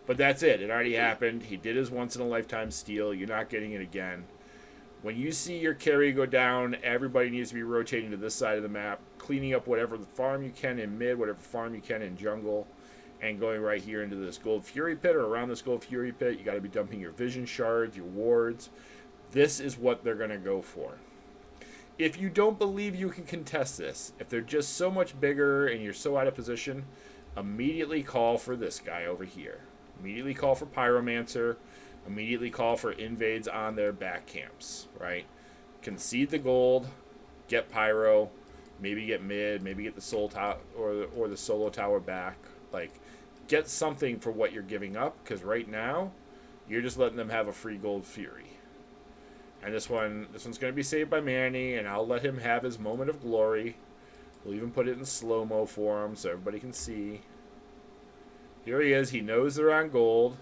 But that's it. It already happened. He did his once-in-a-lifetime steal. You're not getting it again. When you see your carry go down, everybody needs to be rotating to this side of the map, cleaning up whatever farm you can in mid, whatever farm you can in jungle, and going right here into this Gold Fury pit or around this Gold Fury pit. You got to be dumping your vision shards, your wards. This is what they're going to go for. If you don't believe you can contest this, if they're just so much bigger and you're so out of position, immediately call for this guy over here. Immediately call for Pyromancer. Immediately call for invades on their back camps, right? Concede the gold, get Pyro, maybe get mid, maybe get the soul tower or the solo tower back. Like, get something for what you're giving up, because right now, you're just letting them have a free Gold Fury. And this one's going to be saved by Manny, and I'll let him have his moment of glory. We'll even put it in slow-mo for him so everybody can see. Here he is. He knows they're on gold.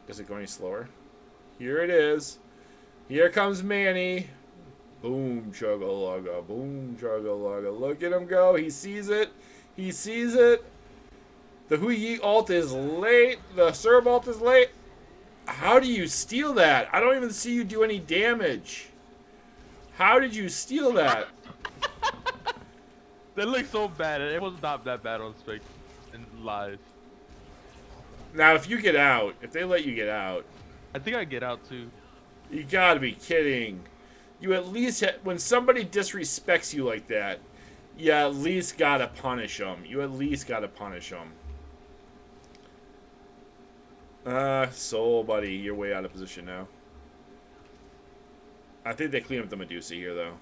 Does it go any slower? Here it is. Here comes Manny. Boom, chugga-lugga. Boom, chugga-lugga. Look at him go. He sees it. He sees it. The Huyi ult is late. The Serb ult is late. How do you steal that? I don't even see you do any damage. How did you steal that? That looks so bad. It was not that bad on Spec and live. Now, if you get out, if they let you get out, I think I get out too. You gotta be kidding. You at least, when somebody disrespects you like that, you at least gotta punish them. You at least gotta punish them. Soul, buddy, you're way out of position now. I think they clean up the Medusa here, though.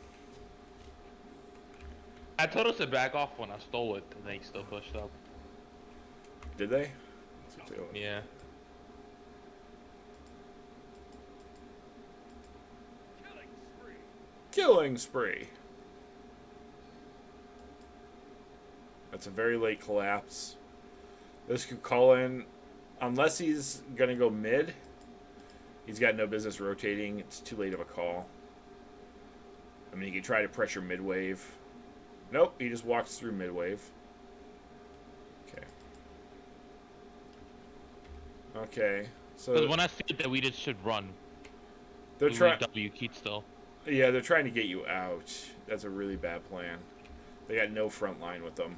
I told us to back off when I stole it, and they still pushed up. Did they? Yeah. Killing spree. That's a very late collapse. This could call in, unless he's going to go mid, he's got no business rotating. It's too late of a call. I mean, he could try to pressure mid-wave. Nope, he just walks through mid-wave. Okay. Okay, so... when I said that we just should run. They're trying... W Keat still. Yeah, they're trying to get you out. That's a really bad plan. They got no front line with them.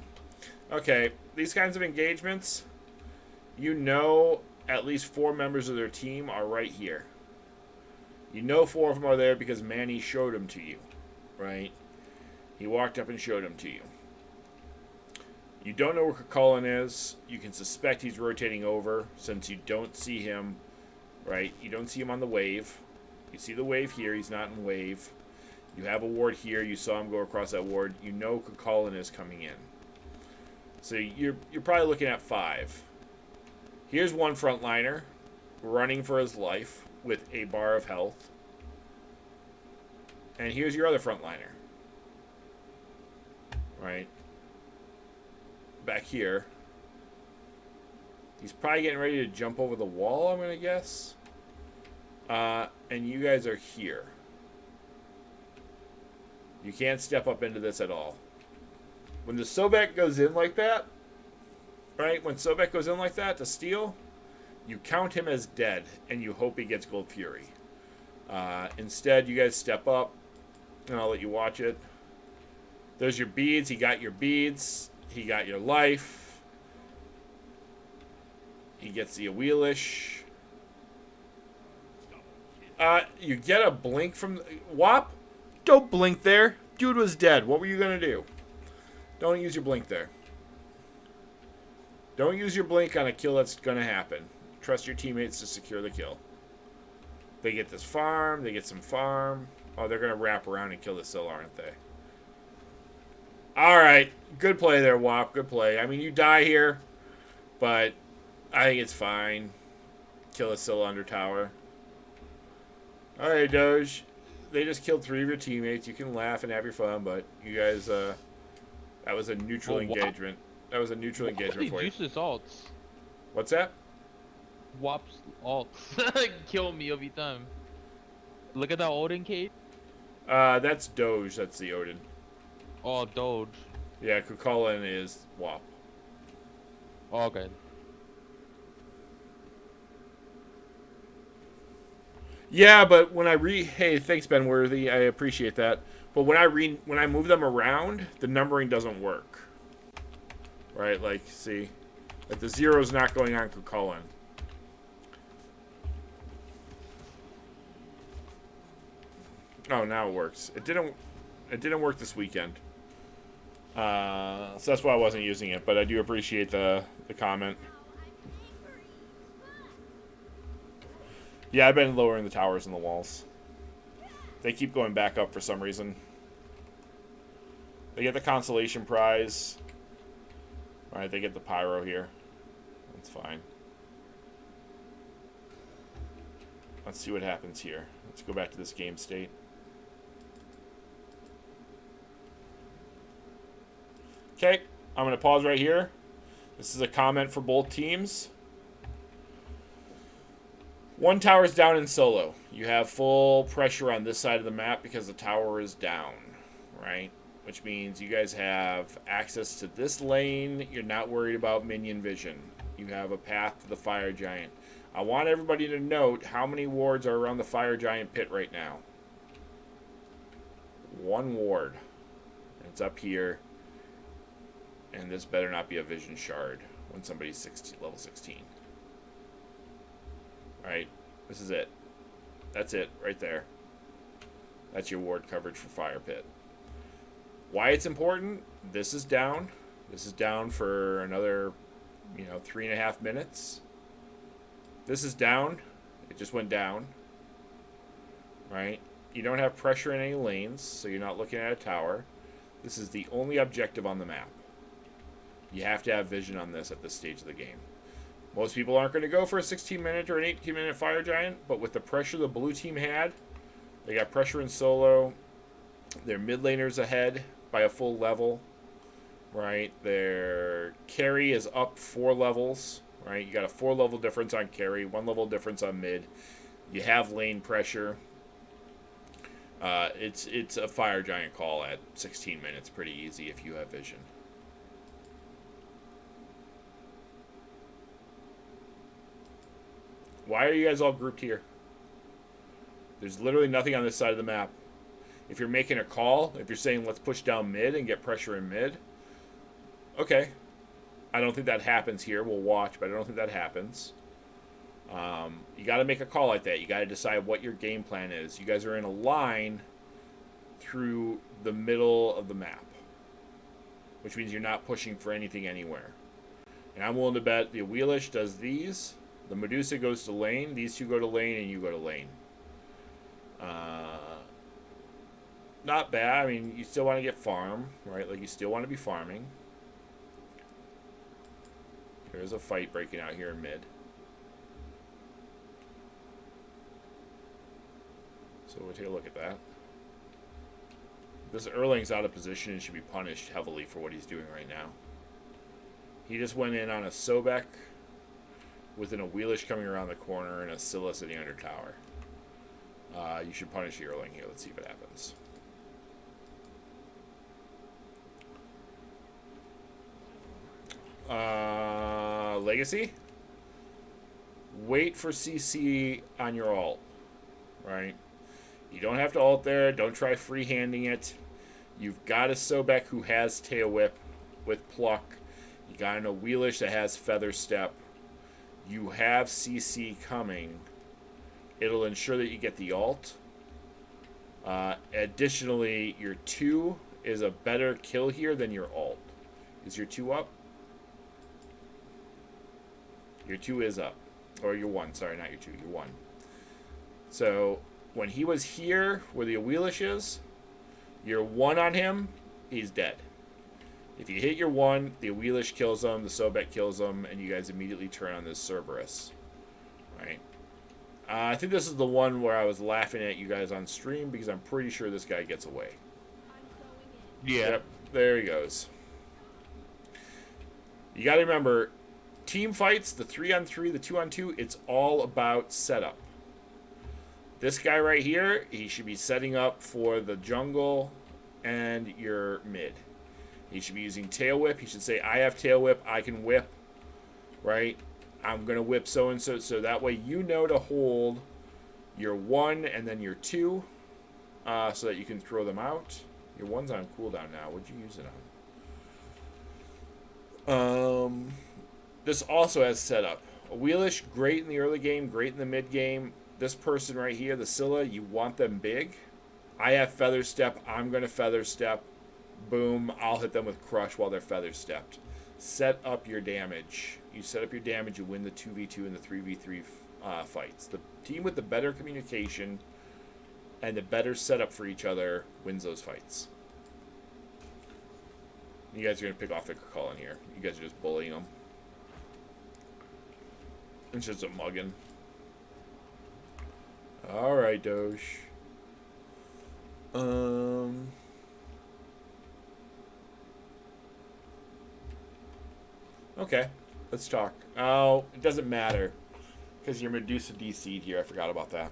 Okay, these kinds of engagements, you know at least 4 members of their team are right here. You know 4 of them are there because Manny showed them to you, right? He walked up and showed them to you. You don't know where Cullen is. You can suspect he's rotating over since you don't see him, right? You don't see him on the wave. You see the wave here. He's not in wave. You have a ward here. You saw him go across that ward. You know Cullen is coming in. So you're probably looking at 5. Here's one frontliner running for his life with a bar of health. And here's your other frontliner. Right? Back here. He's probably getting ready to jump over the wall, I'm going to guess. And you guys are here. You can't step up into this at all. When the Sobek goes in like that, right? When Sobek goes in like that to steal, you count him as dead, and you hope he gets Gold Fury. Instead, you guys step up, and I'll let you watch it. There's your beads. He got your beads. He got your life. He gets the Wheelish. You get a blink from... Wop? Don't blink there. Dude was dead. What were you going to do? Don't use your blink there. Don't use your blink on a kill that's going to happen. Trust your teammates to secure the kill. They get this farm. They get some farm. Oh, they're going to wrap around and kill the Sill, aren't they? All right. Good play there, Wop. Good play. I mean, you die here, but I think it's fine. Kill a Sill under tower. All right, Doge. They just killed 3 of your teammates. You can laugh and have your fun, but you guys, that was a neutral engagement. That was a neutral engagement for you. Juice's ults. What's that? Wop's ults kill me every time. Look at that Odin cage. That's Doge. That's the Odin. Oh, Doge. Yeah, Kukulin is Wop. Oh, okay. Yeah, but when I hey, thanks Ben Worthy, I appreciate that. But when I move them around, the numbering doesn't work. Right, like see, like the 0's not going on Kukulin. Oh, now it works. It didn't work this weekend. So that's why I wasn't using it, but I do appreciate the comment. Yeah, I've been lowering the towers and the walls. They keep going back up for some reason. They get the consolation prize. Alright, they get the pyro here. That's fine. Let's see what happens here. Let's go back to this game state. Okay, I'm going to pause right here. This is a comment for both teams. 1 tower's down in solo. You have full pressure on this side of the map because the tower is down, right? Which means you guys have access to this lane. You're not worried about minion vision. You have a path to the fire giant. I want everybody to note how many wards are around the fire giant pit right now. 1 ward. It's up here. And this better not be a vision shard when somebody's level 16. Alright, this is it. That's it, right there. That's your ward coverage for Fire Pit. Why it's important? This is down. This is down for another, 3.5 minutes. This is down. It just went down. Right? You don't have pressure in any lanes, so you're not looking at a tower. This is the only objective on the map. You have to have vision on this at this stage of the game. Most people aren't going to go for a 16-minute or an 18-minute Fire Giant, but with the pressure the blue team had, they got pressure in solo. Their mid laners ahead by a full level, right? Their carry is up 4 levels, right? You got a 4-level difference on carry, 1 level difference on mid. You have lane pressure. It's a Fire Giant call at 16 minutes, pretty easy if you have vision. Why are you guys all grouped here? There's literally nothing on this side of the map. If you're making a call, if you're saying let's push down mid and get pressure in mid, okay. I don't think that happens here. We'll watch, but I don't think that happens. You got to make a call like that. You got to decide what your game plan is. You guys are in a line through the middle of the map, which means you're not pushing for anything anywhere. And I'm willing to bet the Wheelish does these. The Medusa goes to lane. These two go to lane, and you go to lane. Not bad. I mean, you still want to get farm, right? Like, you still want to be farming. There's a fight breaking out here in mid. So we'll take a look at that. This Erling's out of position and should be punished heavily for what he's doing right now. He just went in on a Sobek with an Wheelish coming around the corner and a Scylla sitting under tower. You should punish the Erling here. Let's see what happens. Legacy? Wait for CC on your ult. Right? You don't have to ult there. Don't try freehanding it. You've got a Sobek who has Tail Whip with Pluck. You got a Wheelish that has Feather Step. You have CC coming. It'll ensure that you get the ult. Additionally, your 2 is a better kill here than your ult. Is your 2 up? Your 2 is up. Or your 1. Sorry, not your 2. Your 1. So, when he was here, where the Wheelish is, your 1 on him, he's dead. If you hit your 1, the Wheelish kills him, the Sobek kills him, and you guys immediately turn on this Cerberus. Right? I think this is the one where I was laughing at you guys on stream because I'm pretty sure this guy gets away. Yeah. Yep, there he goes. You got to remember, team fights, the 3-on-3, the 2-on-2, it's all about setup. This guy right here, he should be setting up for the jungle and your mid. He should be using Tail Whip. He should say, I have Tail Whip, I can whip, right? I'm going to whip so-and-so, so that way you know to hold your 1 and then your 2 so that you can throw them out. Your 1's on cooldown now. What'd you use it on? This also has setup. A Wheelish, great in the early game, great in the mid game. This person right here, the Scylla, you want them big. I have Feather Step. I'm going to Feather Step. Boom. I'll hit them with Crush while they're Feather Stepped. Set up your damage. You set up your damage, you win the 2v2 and the 3v3 fights. The team with the better communication and the better setup for each other wins those fights. You guys are going to pick off the call in here. You guys are just bullying them. It's just a mugging. Alright, Doge. Okay, let's talk. Oh, it doesn't matter. Because your Medusa DC'd here. I forgot about that.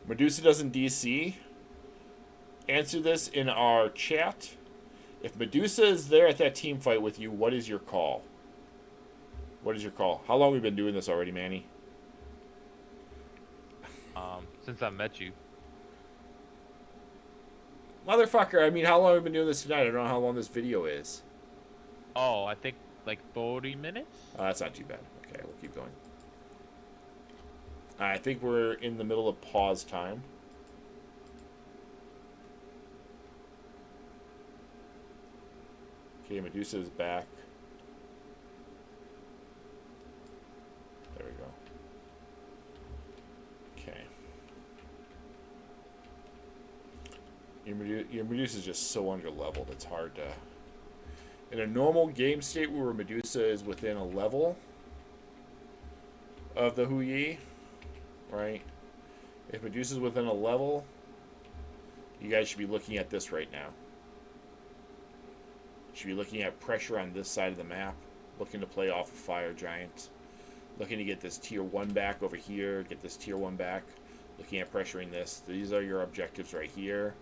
Medusa doesn't DC. Answer this in our chat. If Medusa is there at that team fight with you, what is your call? What is your call? How long have we been doing this already, Manny? Since I met you. Motherfucker, I mean, how long have we been doing this tonight? I don't know how long this video is. Oh, I think like 40 minutes? That's not too bad. Okay, we'll keep going. I think we're in the middle of pause time. Okay, Medusa is back. There we go. Okay. Your Medusa is just so under-leveled, it's hard to... In a normal game state where Medusa is within a level of the Hu Yi, right? If Medusa is within a level, you guys should be looking at this right now. You should be looking at pressure on this side of the map, looking to play off a Fire Giant, looking to get this tier 1 back over here, get this tier 1 back, looking at pressuring this. These are your objectives right here,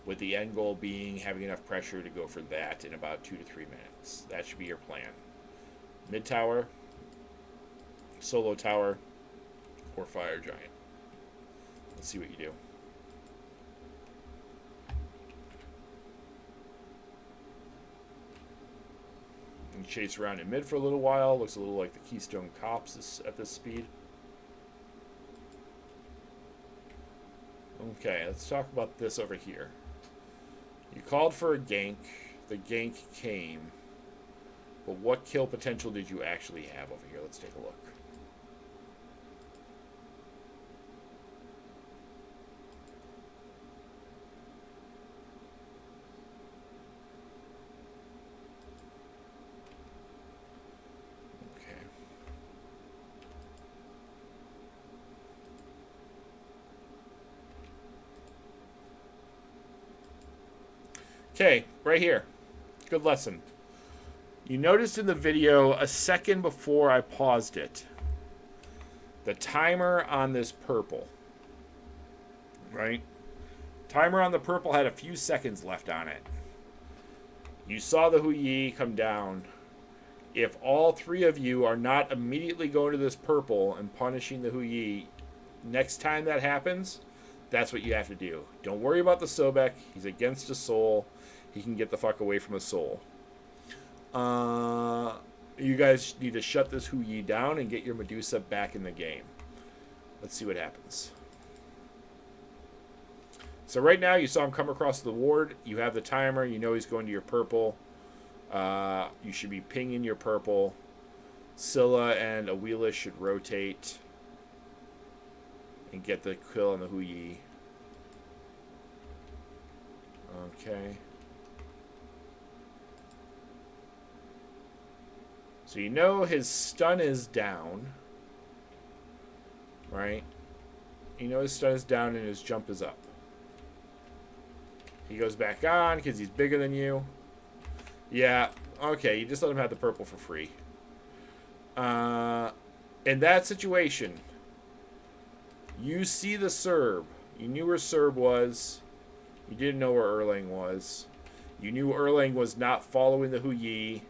with the end goal being having enough pressure to go for that in about 2 to 3 minutes. That should be your plan. Mid tower, solo tower, or Fire Giant. Let's see what you do. You chase around in mid for a little while. Looks a little like the Keystone Cops at this speed. Okay, let's talk about this over here. You called for a gank. The gank came. But what kill potential did you actually have over here? Let's take a look. Okay, right here. Good lesson. You noticed in the video a second before I paused it, the timer on this purple, right? Timer on the purple had a few seconds left on it. You saw the Hu Yi come down. If all three of you are not immediately going to this purple and punishing the Hu Yi, next time that happens, that's what you have to do. Don't worry about the Sobek. He's against a soul. He can get the fuck away from a soul. You guys need to shut this Hu Yi down and get your Medusa back in the game. Let's see what happens. So right now, you saw him come across the ward. You have the timer. You know he's going to your purple. You should be pinging your purple. Scylla and Awila should rotate and get the kill on the Hu Yi. Okay. So you know his stun is down. Right? You know his stun is down and his jump is up. He goes back on because he's bigger than you. Yeah, okay, you just let him have the purple for free. In that situation, you see the Serb. You knew where Serb was. You didn't know where Erlang was. You knew Erlang was not following the Hu Yi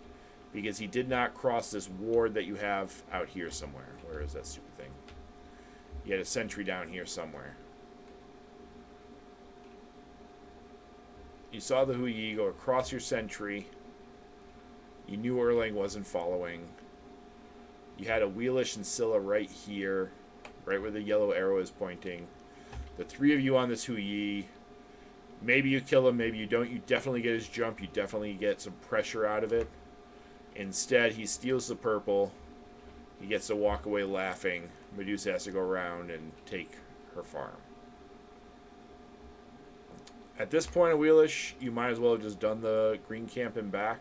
because he did not cross this ward that you have out here somewhere. Where is that stupid thing? You had a sentry down here somewhere. You saw the Hu Yi go across your sentry. You knew Erlang wasn't following. You had a Wheelish and Scylla right here, right where the yellow arrow is pointing. The three of you on this Hu Yi. Maybe you kill him, maybe you don't. You definitely get his jump. You definitely get some pressure out of it. Instead, he steals the purple. He gets to walk away laughing. Medusa has to go around and take her farm. At this point in Wheelish, you might as well have just done the green camp and back.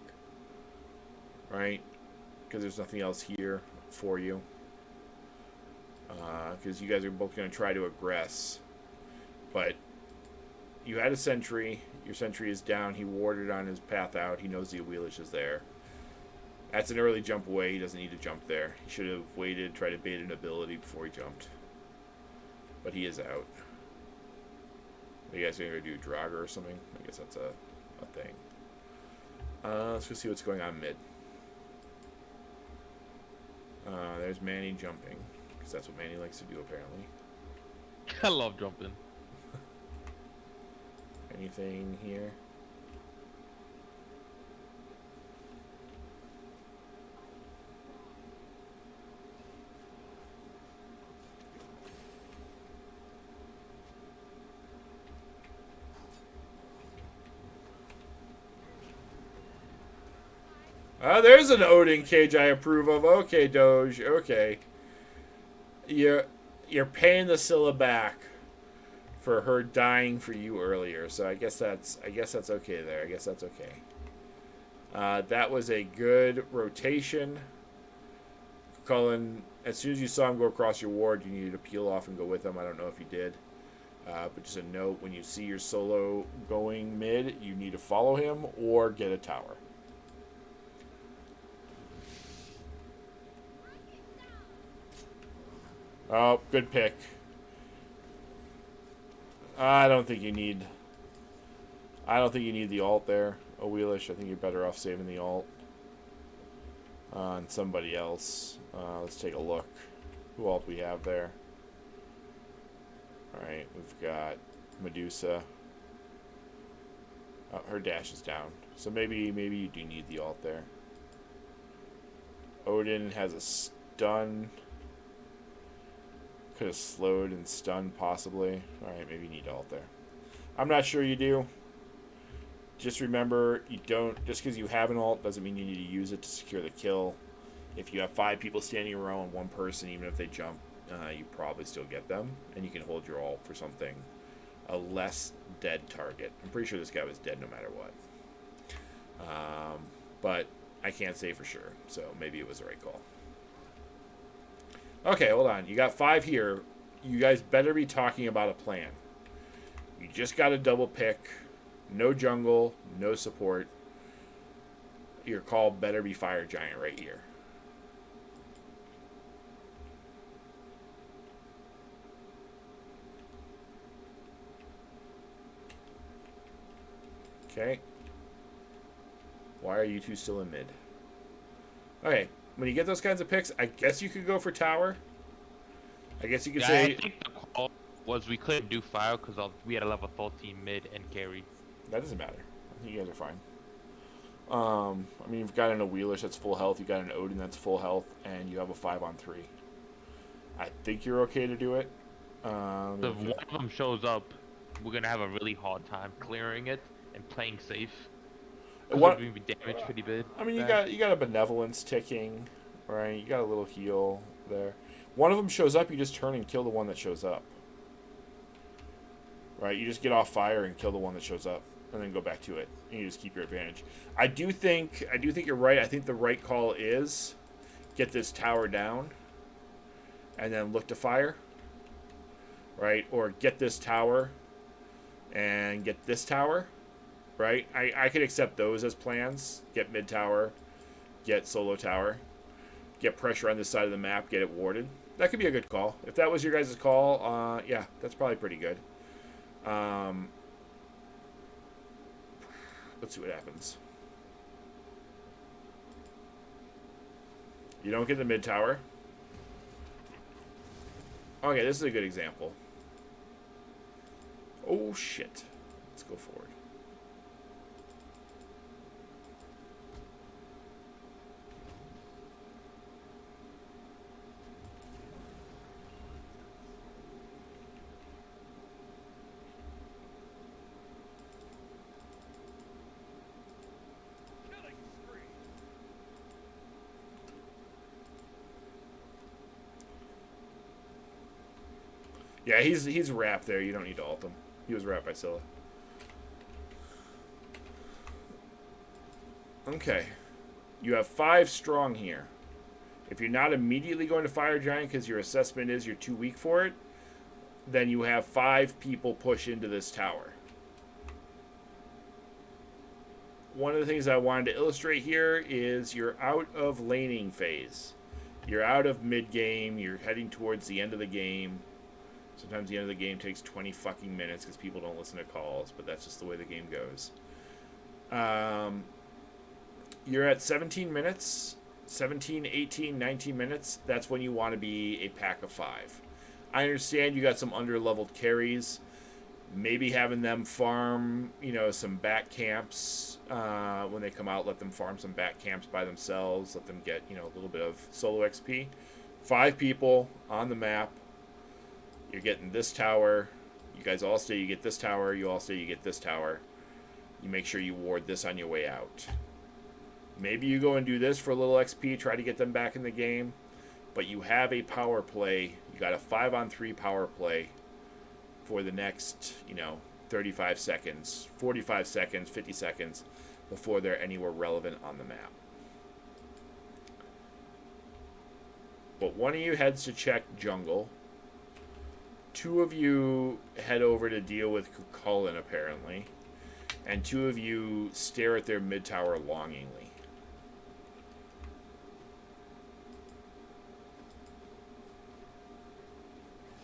Right? Because there's nothing else here for you. Because you guys are both going to try to aggress. But you had a sentry. Your sentry is down. He warded on his path out. He knows the Wheelish is there. That's an early jump away. He doesn't need to jump there. He should have waited, tried to bait an ability before he jumped. But he is out. Are you guys going to do Draugr or something? I guess that's a thing. Let's go see what's going on mid. There's Manny jumping. Because that's what Manny likes to do, apparently. I love jumping. Anything here? There's an Odin cage I approve of. Okay, Doge. Okay. You're paying the Scylla back for her dying for you earlier. So I guess that's okay there. I guess that's okay. That was a good rotation. Cullen, as soon as you saw him go across your ward, you needed to peel off and go with him. I don't know if you did. But just a note, when you see your solo going mid, you need to follow him or get a tower. Oh, good pick. I don't think you need the ult there, Wheelish. I think you're better off saving the ult on somebody else. Let's take a look. Who else we have there? Alright, we've got Medusa. Oh, her dash is down. So maybe you do need the ult there. Odin has a stun. Could have slowed and stunned possibly. Alright, maybe you need ult there. I'm not sure you do. Just remember, you don't. Just because you have an ult doesn't mean you need to use it to secure the kill. If you have 5 people standing around one person, even if they jump, you probably still get them, and you can hold your ult for something a less dead target. I'm pretty sure this guy was dead no matter what. But I can't say for sure, so maybe it was the right call. Okay, hold on. You got 5 here. You guys better be talking about a plan. You just got to double pick. No jungle, no support. Your call better be Fire Giant right here. Okay. Why are you two still in mid? Okay, when you get those kinds of picks, I guess you could go for tower. I guess you could say... I think the call was we couldn't do fire because we had a level 13 mid and carry. That doesn't matter. I think you guys are fine. I mean, you've got an Wheelish that's full health, you've got an Odin that's full health, and you have a 5-on-3. I think you're okay to do it. If one of them shows up, we're going to have a really hard time clearing it and playing safe. What? We be damaged pretty bad. I mean, you got a benevolence ticking, right? You got a little heal there. One of them shows up, you just turn and kill the one that shows up. Right? You just get off fire and kill the one that shows up, and then go back to it, and you just keep your advantage. I do think you're right. I think the right call is get this tower down, and then look to fire. Right? Or get this tower, and get this tower. Right? I could accept those as plans. Get mid tower, get solo tower, get pressure on this side of the map, get it warded. That could be a good call. If that was your guys' call, yeah, that's probably pretty good. Let's see what happens. You don't get the mid tower. Okay, this is a good example. Oh, shit. Let's go forward. Yeah, he's wrapped there. You don't need to ult him. He was wrapped by Scylla. Okay. You have 5 strong here. If you're not immediately going to Fire Giant because your assessment is you're too weak for it, then you have 5 people push into this tower. One of the things I wanted to illustrate here is you're out of laning phase. You're out of mid-game. You're heading towards the end of the game. Sometimes the end of the game takes 20 fucking minutes because people don't listen to calls, but that's just the way the game goes. You're at 17 minutes, 17, 18, 19 minutes. That's when you want to be a pack of 5. I understand you got some under-leveled carries. Maybe having them farm, some back camps when they come out. Let them farm some back camps by themselves. Let them get, a little bit of solo XP. 5 people on the map. You're getting this tower. You guys all stay, you get this tower. You all stay, you get this tower. You make sure you ward this on your way out. Maybe you go and do this for a little XP, try to get them back in the game. But you have a power play. You got a 5-on-3 power play for the next, 35 seconds, 45 seconds, 50 seconds before they're anywhere relevant on the map. But one of you heads to check jungle. 2 of you head over to deal with Kukulin, apparently. And 2 of you stare at their mid-tower longingly.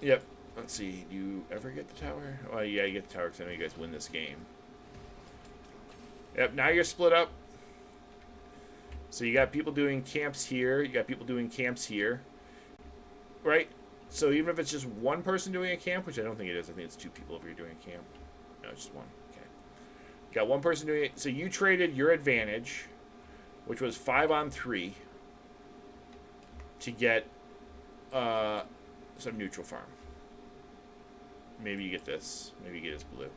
Yep. Let's see. Do you ever get the tower? Well, yeah, you get the tower because I know you guys win this game. Yep, now you're split up. So you got people doing camps here. You got people doing camps here. Right? So even if it's just one person doing a camp, which I don't think it is. I think it's 2 people if you're doing a camp. No, it's just 1. Okay. You got 1 person doing it. So you traded your advantage, which was 5-on-3. to get some neutral farm. Maybe you get this. Maybe you get his blue.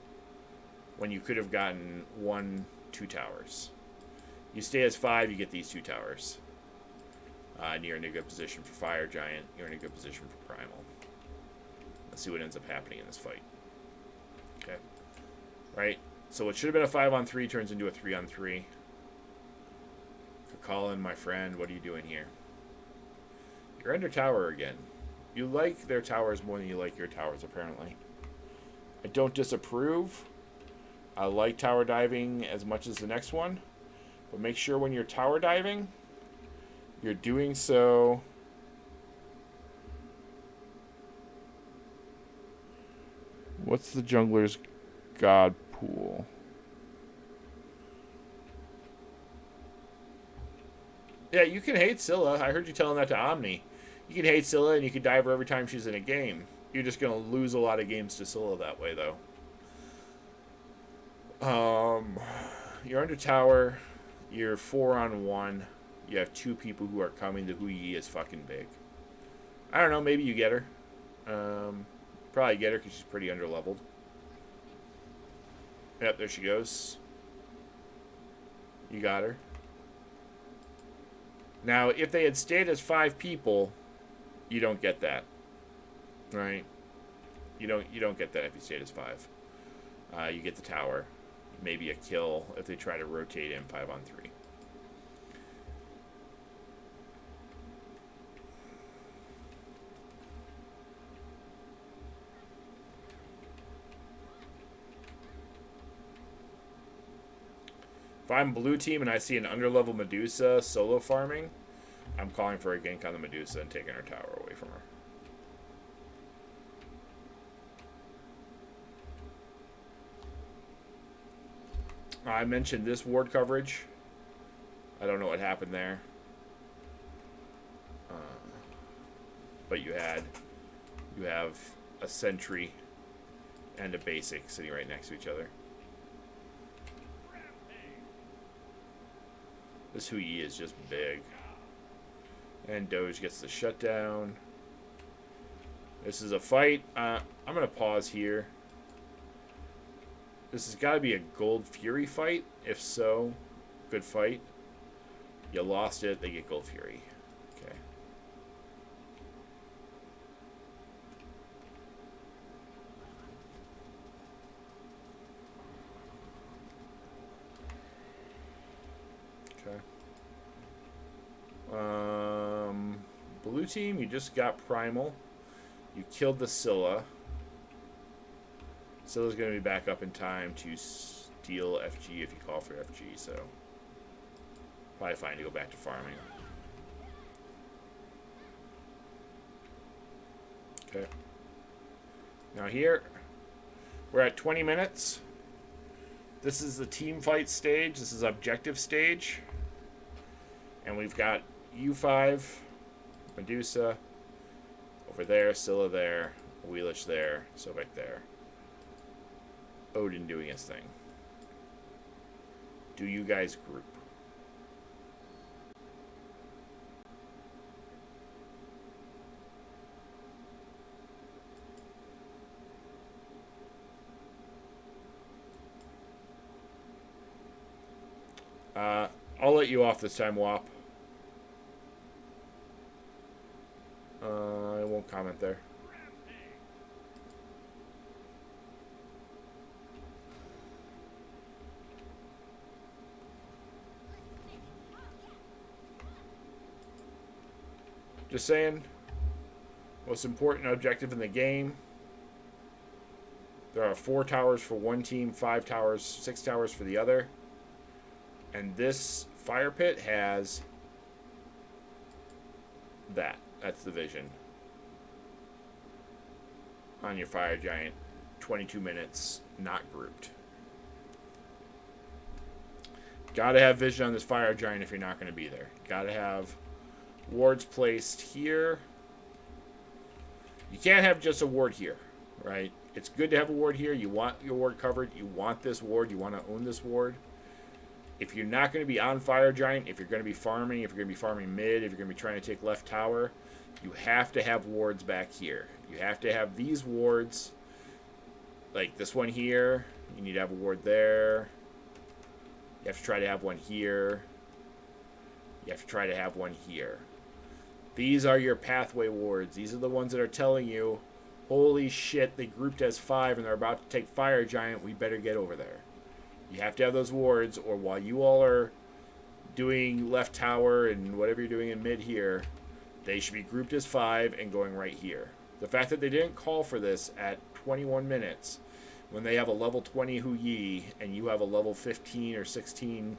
When you could have gotten 2 towers. You stay as 5, you get these 2 towers. And you're in a good position for Fire Giant. You're in a good position for Primal. Let's see what ends up happening in this fight. Okay. Right? So what should have been a 5-on-3 turns into a 3-on-3. Colin, my friend, what are you doing here? You're under tower again. You like their towers more than you like your towers, apparently. I don't disapprove. I like tower diving as much as the next one. But make sure when you're tower diving, you're doing so... What's the jungler's god pool? Yeah, you can hate Scylla. I heard you telling that to Omni. You can hate Scylla and you can dive her every time she's in a game. You're just going to lose a lot of games to Scylla that way, though. You're under tower. You're 4-on-1. You have 2 people who are coming. The Hu Yi is fucking big. I don't know. Maybe you get her. Probably get her because she's pretty underleveled. Yep, there she goes. You got her. Now, if they had stayed as 5 people, you don't get that, right? You don't get that if you stayed as 5. You get the tower, maybe a kill if they try to rotate in 5-on-3. If I'm blue team and I see an underlevel Medusa solo farming, I'm calling for a gank on the Medusa and taking her tower away from her. I mentioned this ward coverage. I don't know what happened there. But you have a sentry and a basic sitting right next to each other. This Hu Yi is just big. And Doge gets the shutdown. This is a fight. I'm going to pause here. This has got to be a Gold Fury fight. If so, good fight. You lost it, they get Gold Fury. Okay. Blue team, you just got Primal. You killed the Scylla. Scylla's going to be back up in time to steal FG if you call for FG, so probably fine to go back to farming. Okay. Now here, we're at 20 minutes. This is the team fight stage. This is objective stage. And we've got U5, Medusa, over there, Scylla there, Wheelish there, Sobek there. Odin doing his thing. Do you guys group? I'll let you off this time, WAP. I won't comment there. Just saying, most important objective in the game. There are 4 towers for one team, 5 towers, 6 towers for the other. And this fire pit has that. That's the vision. On your fire giant, 22 minutes, not grouped. Gotta have vision on this fire giant if you're not going to be there. Gotta have wards placed here. You can't have just a ward here, right? It's good to have a ward here. You want your ward covered. You want this ward. You want to own this ward. if you're not going to be on Fire Giant, if you're going to be farming, if you're going to be farming mid, if you're going to be trying to take left tower, you have to have wards back here. You have to have these wards, like this one here. You need to have a ward there. You have to try to have one here. You have to try to have one here. These are your pathway wards. These are the ones that are telling you, holy shit, they grouped as 5 and they're about to take Fire Giant. We better get over there. You have to have those wards, or while you all are doing left tower and whatever you're doing in mid here, they should be grouped as 5 and going right here. The fact that they didn't call for this at 21 minutes when they have a level 20 Hu Yi and you have a level 15 or 16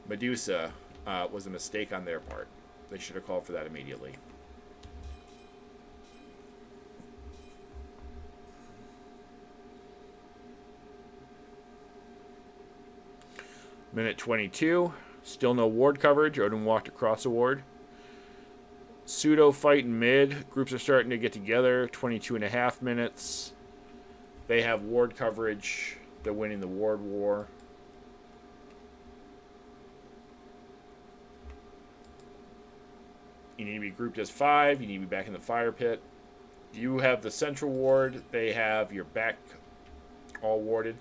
Medusa was a mistake on their part. They should have called for that immediately. Minute 22. Still no ward coverage. Odin walked across a ward. Pseudo fight in mid. Groups are starting to get together. 22.5 minutes. They have ward coverage. They're winning the ward war. You need to be grouped as 5. You need to be back in the fire pit. You have the central ward. They have your back all warded.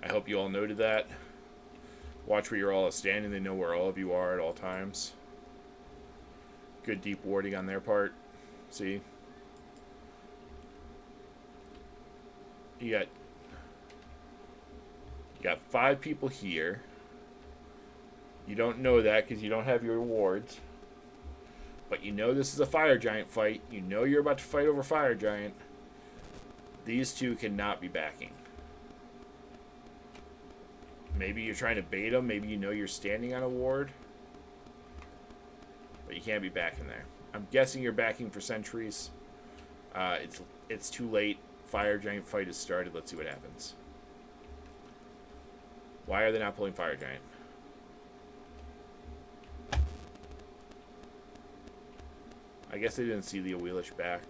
I hope you all noted that. Watch where you're all standing. They know where all of you are at all times. Good deep warding on their part. See? You got 5 people here. You don't know that because you don't have your wards. But you know this is a Fire Giant fight. You know you're about to fight over Fire Giant. These two cannot be backing. Maybe you're trying to bait them. Maybe you know you're standing on a ward. But you can't be backing there. I'm guessing you're backing for sentries. It's too late. Fire Giant fight has started. Let's see what happens. Why are they not pulling Fire Giant? I guess they didn't see the Awelish back.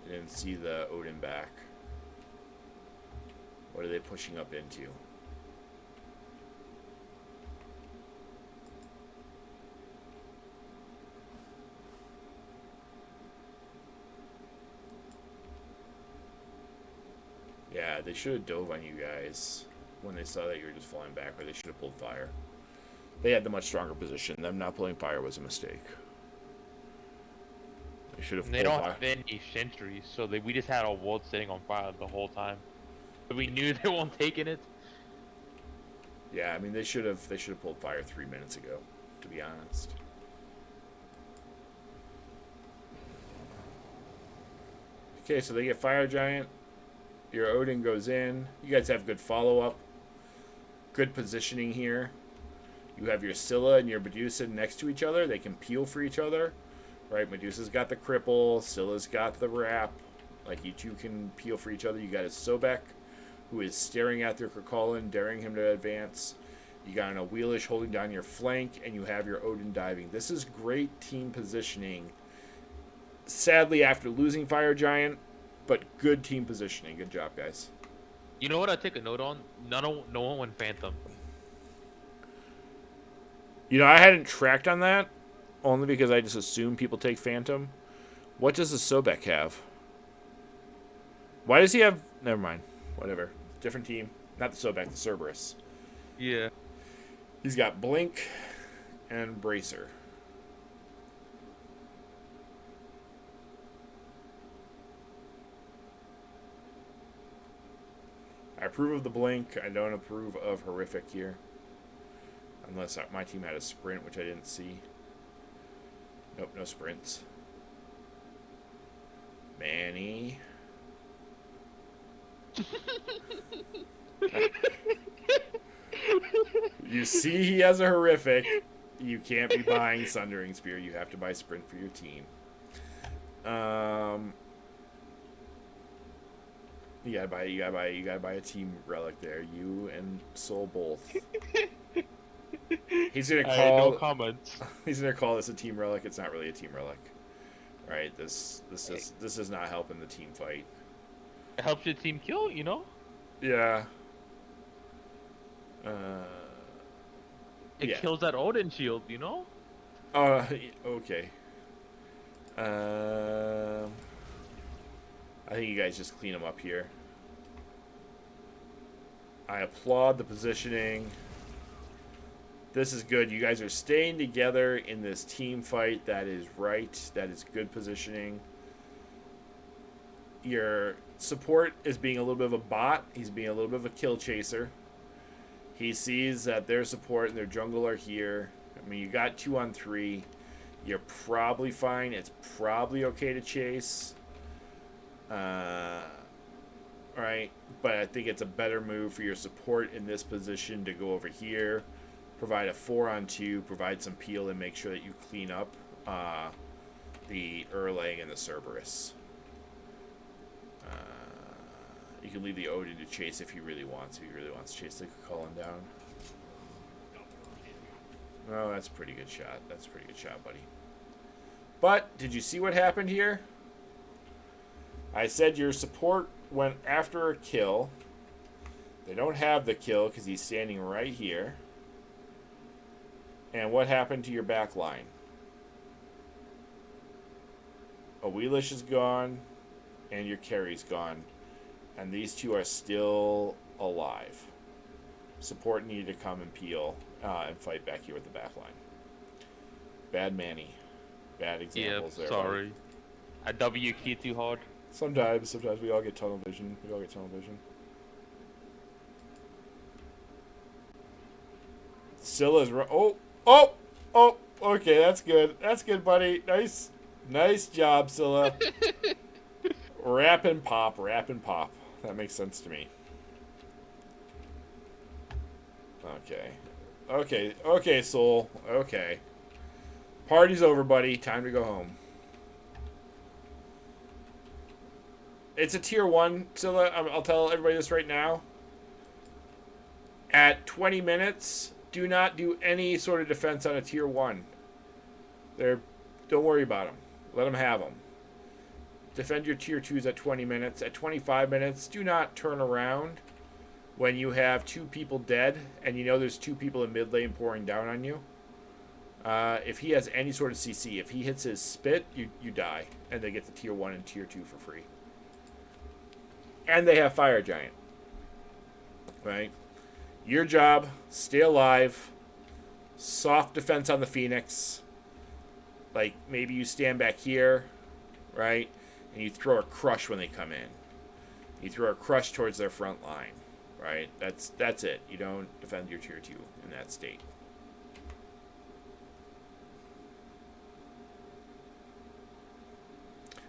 They didn't see the Odin back. What are they pushing up into? Yeah, they should have dove on you guys when they saw that you were just falling back, or they should have pulled fire. They had the much stronger position. Them not pulling fire was a mistake. They should have. They don't have any sentries, so we just had a wall sitting on fire the whole time. But we knew they weren't taking it. Yeah, I mean they should have pulled fire 3 minutes ago, to be honest. Okay, so they get Fire Giant. Your Odin goes in. You guys have good follow-up. Good positioning here. You have your Scylla and your Medusa next to each other. They can peel for each other. Right? Medusa's got the cripple. Scylla's got the wrap. Like, you two can peel for each other. You got a Sobek, who is staring at their Krakolan, daring him to advance. You got an Awelish holding down your flank, and you have your Odin diving. This is great team positioning. Sadly, after losing Fire Giant, but good team positioning. Good job, guys. You know what I take a note on? No one went Phantom. You know, I hadn't tracked on that, only because I just assume people take Phantom. What does the Sobek have? Why does he have... Never mind. Whatever. Different team. Not the Sobek, the Cerberus. Yeah. He's got Blink and Bracer. I approve of the Blink. I don't approve of Horrific here. Unless my team had a sprint, which I didn't see. Nope, no sprints. Manny. You see he has a Horrific. You can't be buying Sundering Spear. You have to buy sprint for your team. You gotta buy a team relic there. You and Soul both. He's gonna call. No comments. He's gonna call this a team relic. It's not really a team relic, right? This is not helping the team fight. It helps your team kill, you know. Yeah. Uh, It yeah. kills that Odin shield, you know? Okay. Um, I think you guys just clean them up here. I applaud the positioning. This is good. You guys are staying together in this team fight. That is right. That is good positioning. Your support is being a little bit of a bot. He's being a little bit of a kill chaser. He sees that their support and their jungle are here. I mean, you got 2-on-3. You're probably fine. It's probably okay to chase. Right? But I think it's a better move for your support in this position to go over here, provide a 4-on-2, provide some peel, and make sure that you clean up the Erlang and the Cerberus. You can leave the Odin to chase if he really wants. If he really wants to chase, they could call him down. Oh, that's a pretty good shot. That's a pretty good shot, buddy. But, did you see what happened here? I said your support went after a kill. They don't have the kill because he's standing right here. And what happened to your back line? Wheelish is gone, and your carry's gone. And these two are still alive. Support needed to come and peel and fight back here with the back line. Bad Manny. Bad examples there. Sorry. Buddy. I W key too hard. Sometimes we all get tunnel vision. Scylla's okay, that's good. That's good, buddy. Nice job, Scylla. Wrap and pop. That makes sense to me. Okay, Soul. Okay. Party's over, buddy. Time to go home. It's a tier 1, Scylla. I'll tell everybody this right now. At 20 minutes, do not do any sort of defense on a tier 1. Don't worry about them. Let them have them. Defend your tier 2s at 20 minutes. At 25 minutes, do not turn around when you have 2 people dead and you know there's 2 people in mid lane pouring down on you. If he has any sort of CC, if he hits his spit, you die. And they get the tier 1 and tier 2 for free. And they have Fire Giant. Right? Your job, stay alive. Soft defense on the Phoenix. Like, maybe you stand back here, right? And you throw a crush when they come in. You throw a crush towards their front line, right? That's it. You don't defend your tier 2 in that state.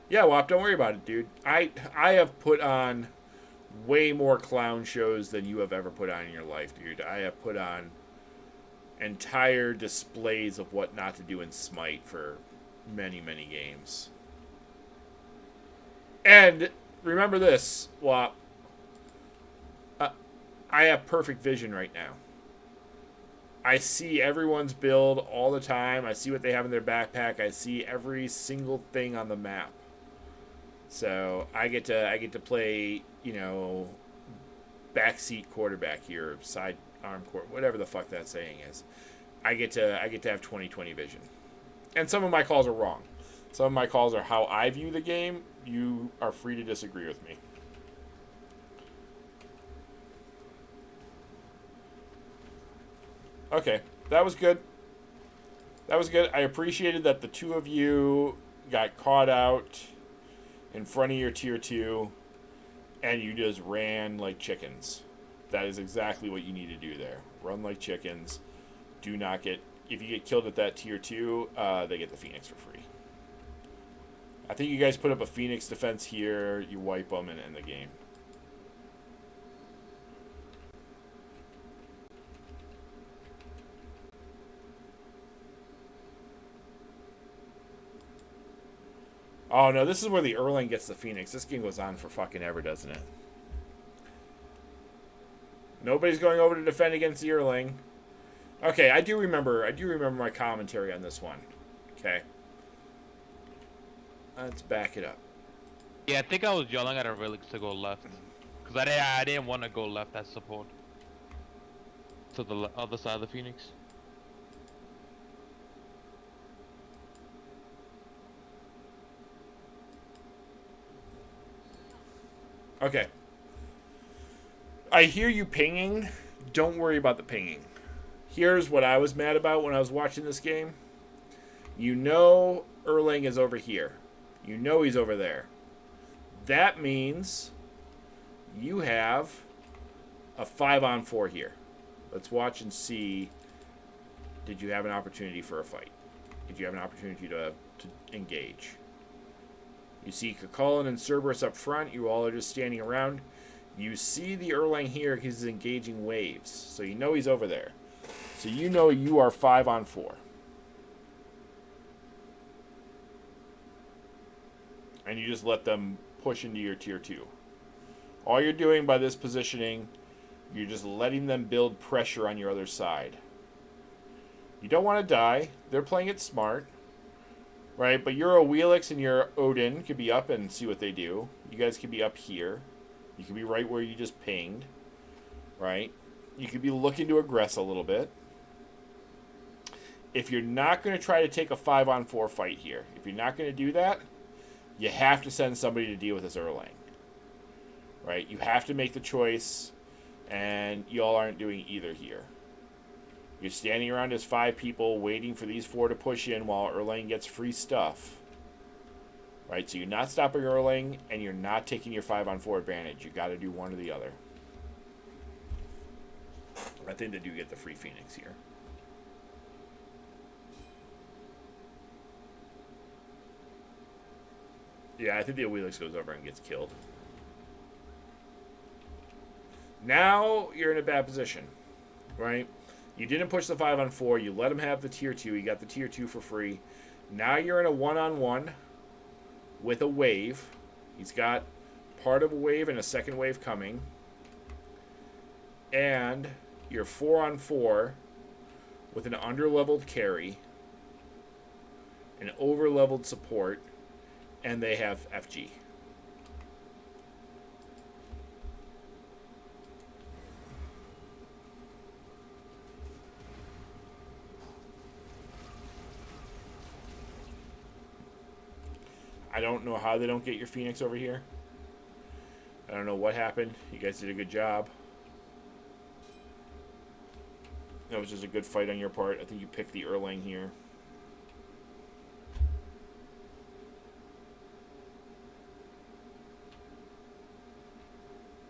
Yeah, Wop, don't worry about it, dude. I have put on way more clown shows than you have ever put on in your life, dude. I have put on entire displays of what not to do in Smite for many, many games. And remember this, Wop. I have perfect vision right now. I see everyone's build all the time. I see what they have in their backpack. I see every single thing on the map. So I get to play, backseat quarterback here, side arm court, whatever the fuck that saying is. I get to have 20/20 vision. And some of my calls are wrong. Some of my calls are how I view the game. You are free to disagree with me. Okay, that was good. I appreciated that the two of you got caught out in front of your tier 2 and you just ran like chickens. That is exactly what you need to do there. Run like chickens. Do not get... If you get killed at that tier 2, they get the Phoenix for free. I think you guys put up a Phoenix defense here. You wipe them and end the game. Oh, no, this is where the Erlang gets the Phoenix. This game goes on for fucking ever, doesn't it? Nobody's going over to defend against the Erlang. Okay, I do remember my commentary on this one. Okay. Let's back it up. Yeah, I think I was yelling at a Relics to go left. Because I didn't want to go left as support. to the other side of the Phoenix. Okay. I hear you pinging. Don't worry about the pinging. Here's what I was mad about when I was watching this game. You know Erlang is over here. You know he's over there. That means you have a 5-on-4 here. Let's watch and see. Did you have an opportunity for a fight? Did you have an opportunity to engage? You see Kakulin and Cerberus up front. You all are just standing around. You see the Erlang here. He's engaging waves. So you know he's over there. So you know you are 5-on-4. And you just let them push into your tier 2. All you're doing by this positioning, you're just letting them build pressure on your other side. You don't want to die. They're playing it smart. Right? But your Wheelix and your Odin could be up and see what they do. You guys could be up here. You could be right where you just pinged. Right? You could be looking to aggress a little bit. If you're not going to try to take a 5-on-4 fight here, if you're not going to do that, you have to send somebody to deal with this Erlang. Right? You have to make the choice, and y'all aren't doing either here. You're standing around as 5 people waiting for these 4 to push in while Erlang gets free stuff. Right? So you're not stopping Erlang, and you're not taking your 5-on-4 advantage. You got to do one or the other. I think they do get the free Phoenix here. Yeah, I think the Wheelix goes over and gets killed. Now you're in a bad position, right? You didn't push the 5-on-4. You let him have the tier 2. You got the tier 2 for free. Now you're in a 1-on-1 with a wave. He's got part of a wave and a second wave coming. And you're 4-on-4 with an under-leveled carry, an over-leveled support, and they have FG. I don't know how they don't get your Phoenix over here. I don't know what happened. You guys did a good job. That was just a good fight on your part. I think you picked the Erlang here.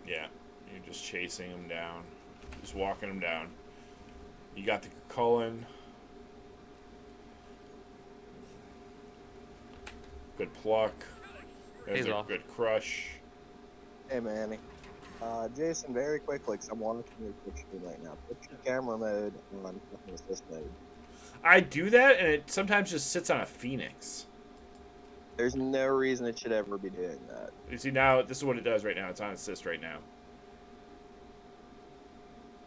Yeah, you're just chasing him down. Just walking him down. You got the Cullen. Good pluck. There's a good crush. Hey, Manny. Jason, very quickly, because I'm watching your Twitch stream right now. Put your camera mode on assist mode. I do that, and it sometimes just sits on a Phoenix. There's no reason it should ever be doing that. You see, now, this is what it does right now. It's on assist right now.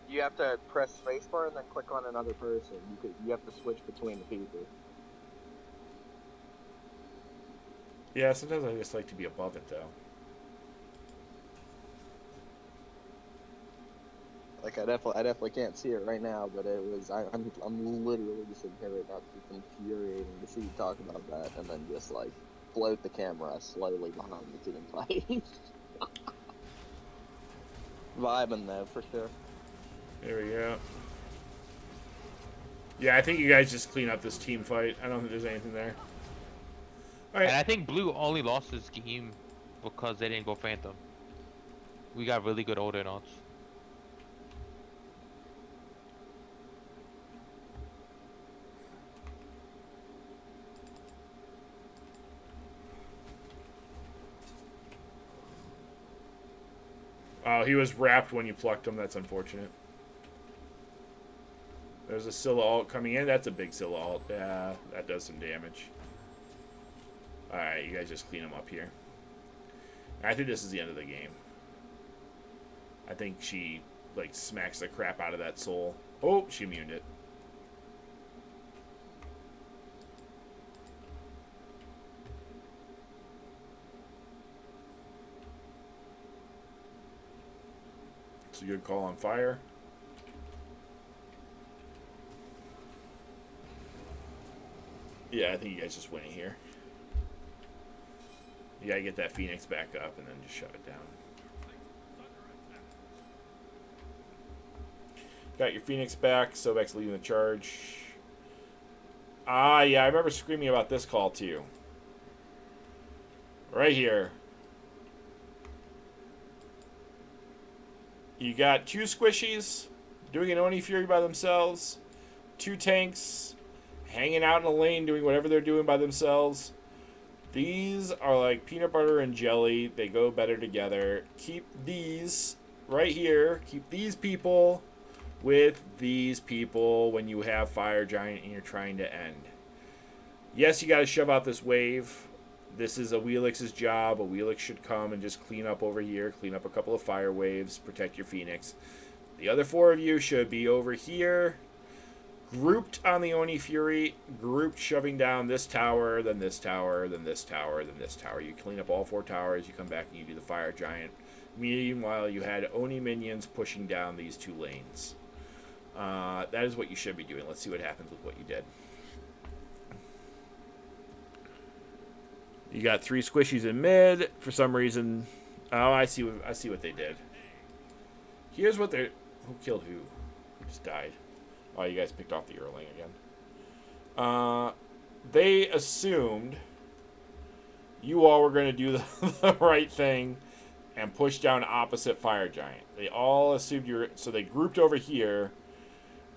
You have to press spacebar and then click on another person. You have to switch between the people. Yeah, sometimes I just like to be above it, though. Like, I definitely can't see it right now, but it was, I'm literally just sitting here right now. It's infuriating to see you talk about that and then just, like, float the camera slowly behind the team fight. Vibing, though, for sure. There we go. Yeah, I think you guys just clean up this team fight. I don't think there's anything there. All right. And I think Blue only lost this game because they didn't go Phantom. We got really good Odinauts. Oh, he was wrapped when you plucked him. That's unfortunate. There's a Scylla ult coming in. That's a big Scylla ult. Yeah, that does some damage. Alright, you guys just clean him up here. I think this is the end of the game. I think she, like, smacks the crap out of that soul. Oh, she immuned it. It's a good call on fire. Yeah, I think you guys just win it here. You gotta get that Phoenix back up and then just shut it down. Got your Phoenix back. Sobek's leading the charge. Ah, yeah, I remember screaming about this call too. Right here. You got 2 squishies doing an Oni Fury by themselves. 2 tanks hanging out in a lane doing whatever they're doing by themselves. These are like peanut butter and jelly. They go better together. Keep these right here. Keep these people with these people when you have Fire Giant and you're trying to end. Yes, you got to shove out this wave. This is a Wheelix's job. A Wheelix should come and just clean up over here. Clean up a couple of fire waves. Protect your Phoenix. The other 4 of you should be over here. Grouped on the Oni Fury, grouped shoving down this tower, then this tower, then this tower, then this tower. You clean up all 4 towers, you come back and you do the Fire Giant. Meanwhile, you had Oni minions pushing down these 2 lanes. That is what you should be doing. Let's see what happens with what you did. You got 3 squishies in mid. For some reason, oh, I see what they did. Here's what they're... Who killed who? Who just died? Oh, you guys picked off the Erling again. They assumed you all were going to do the right thing and push down opposite Fire Giant. They all assumed you were... So they grouped over here,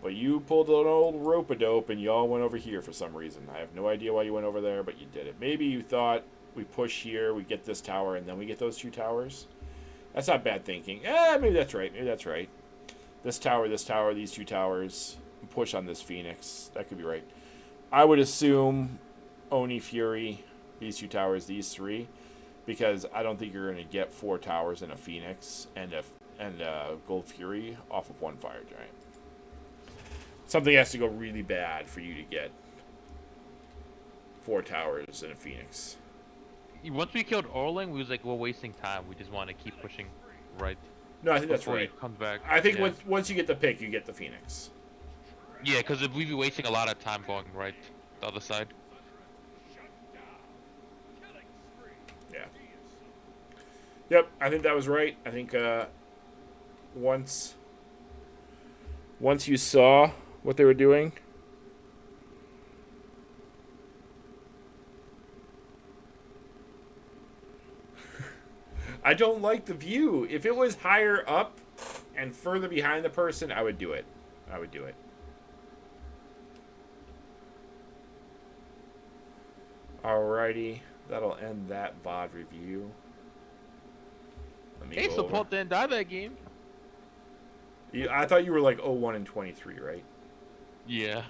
but you pulled an old rope-a-dope and you all went over here for some reason. I have no idea why you went over there, but you did it. Maybe you thought we push here, we get this tower, and then we get those 2 towers. That's not bad thinking. Maybe that's right. Maybe that's right. This tower, these 2 towers... push on this Phoenix. That could be right. I would assume Oni Fury, these 2 towers, these 3, because I don't think you're going to get 4 towers and a Phoenix and a Gold Fury off of 1 Fire Giant. Something has to go really bad for you to get 4 towers and a Phoenix. Once we killed Orling, we was like, we're wasting time. We just want to keep pushing right. No, I think that's before right. he comes back. I think Yeah. once you get the pick, you get the Phoenix. Yeah, because we'd be wasting a lot of time going right the other side. Yeah. Yep, I think that was right. I think once you saw what they were doing, I don't like the view. If it was higher up and further behind the person, I would do it. I would do it. Alrighty, that'll end that VoD review. Let me Hey, go support didn't die that game. I thought you were like 01 and 23, right? Yeah.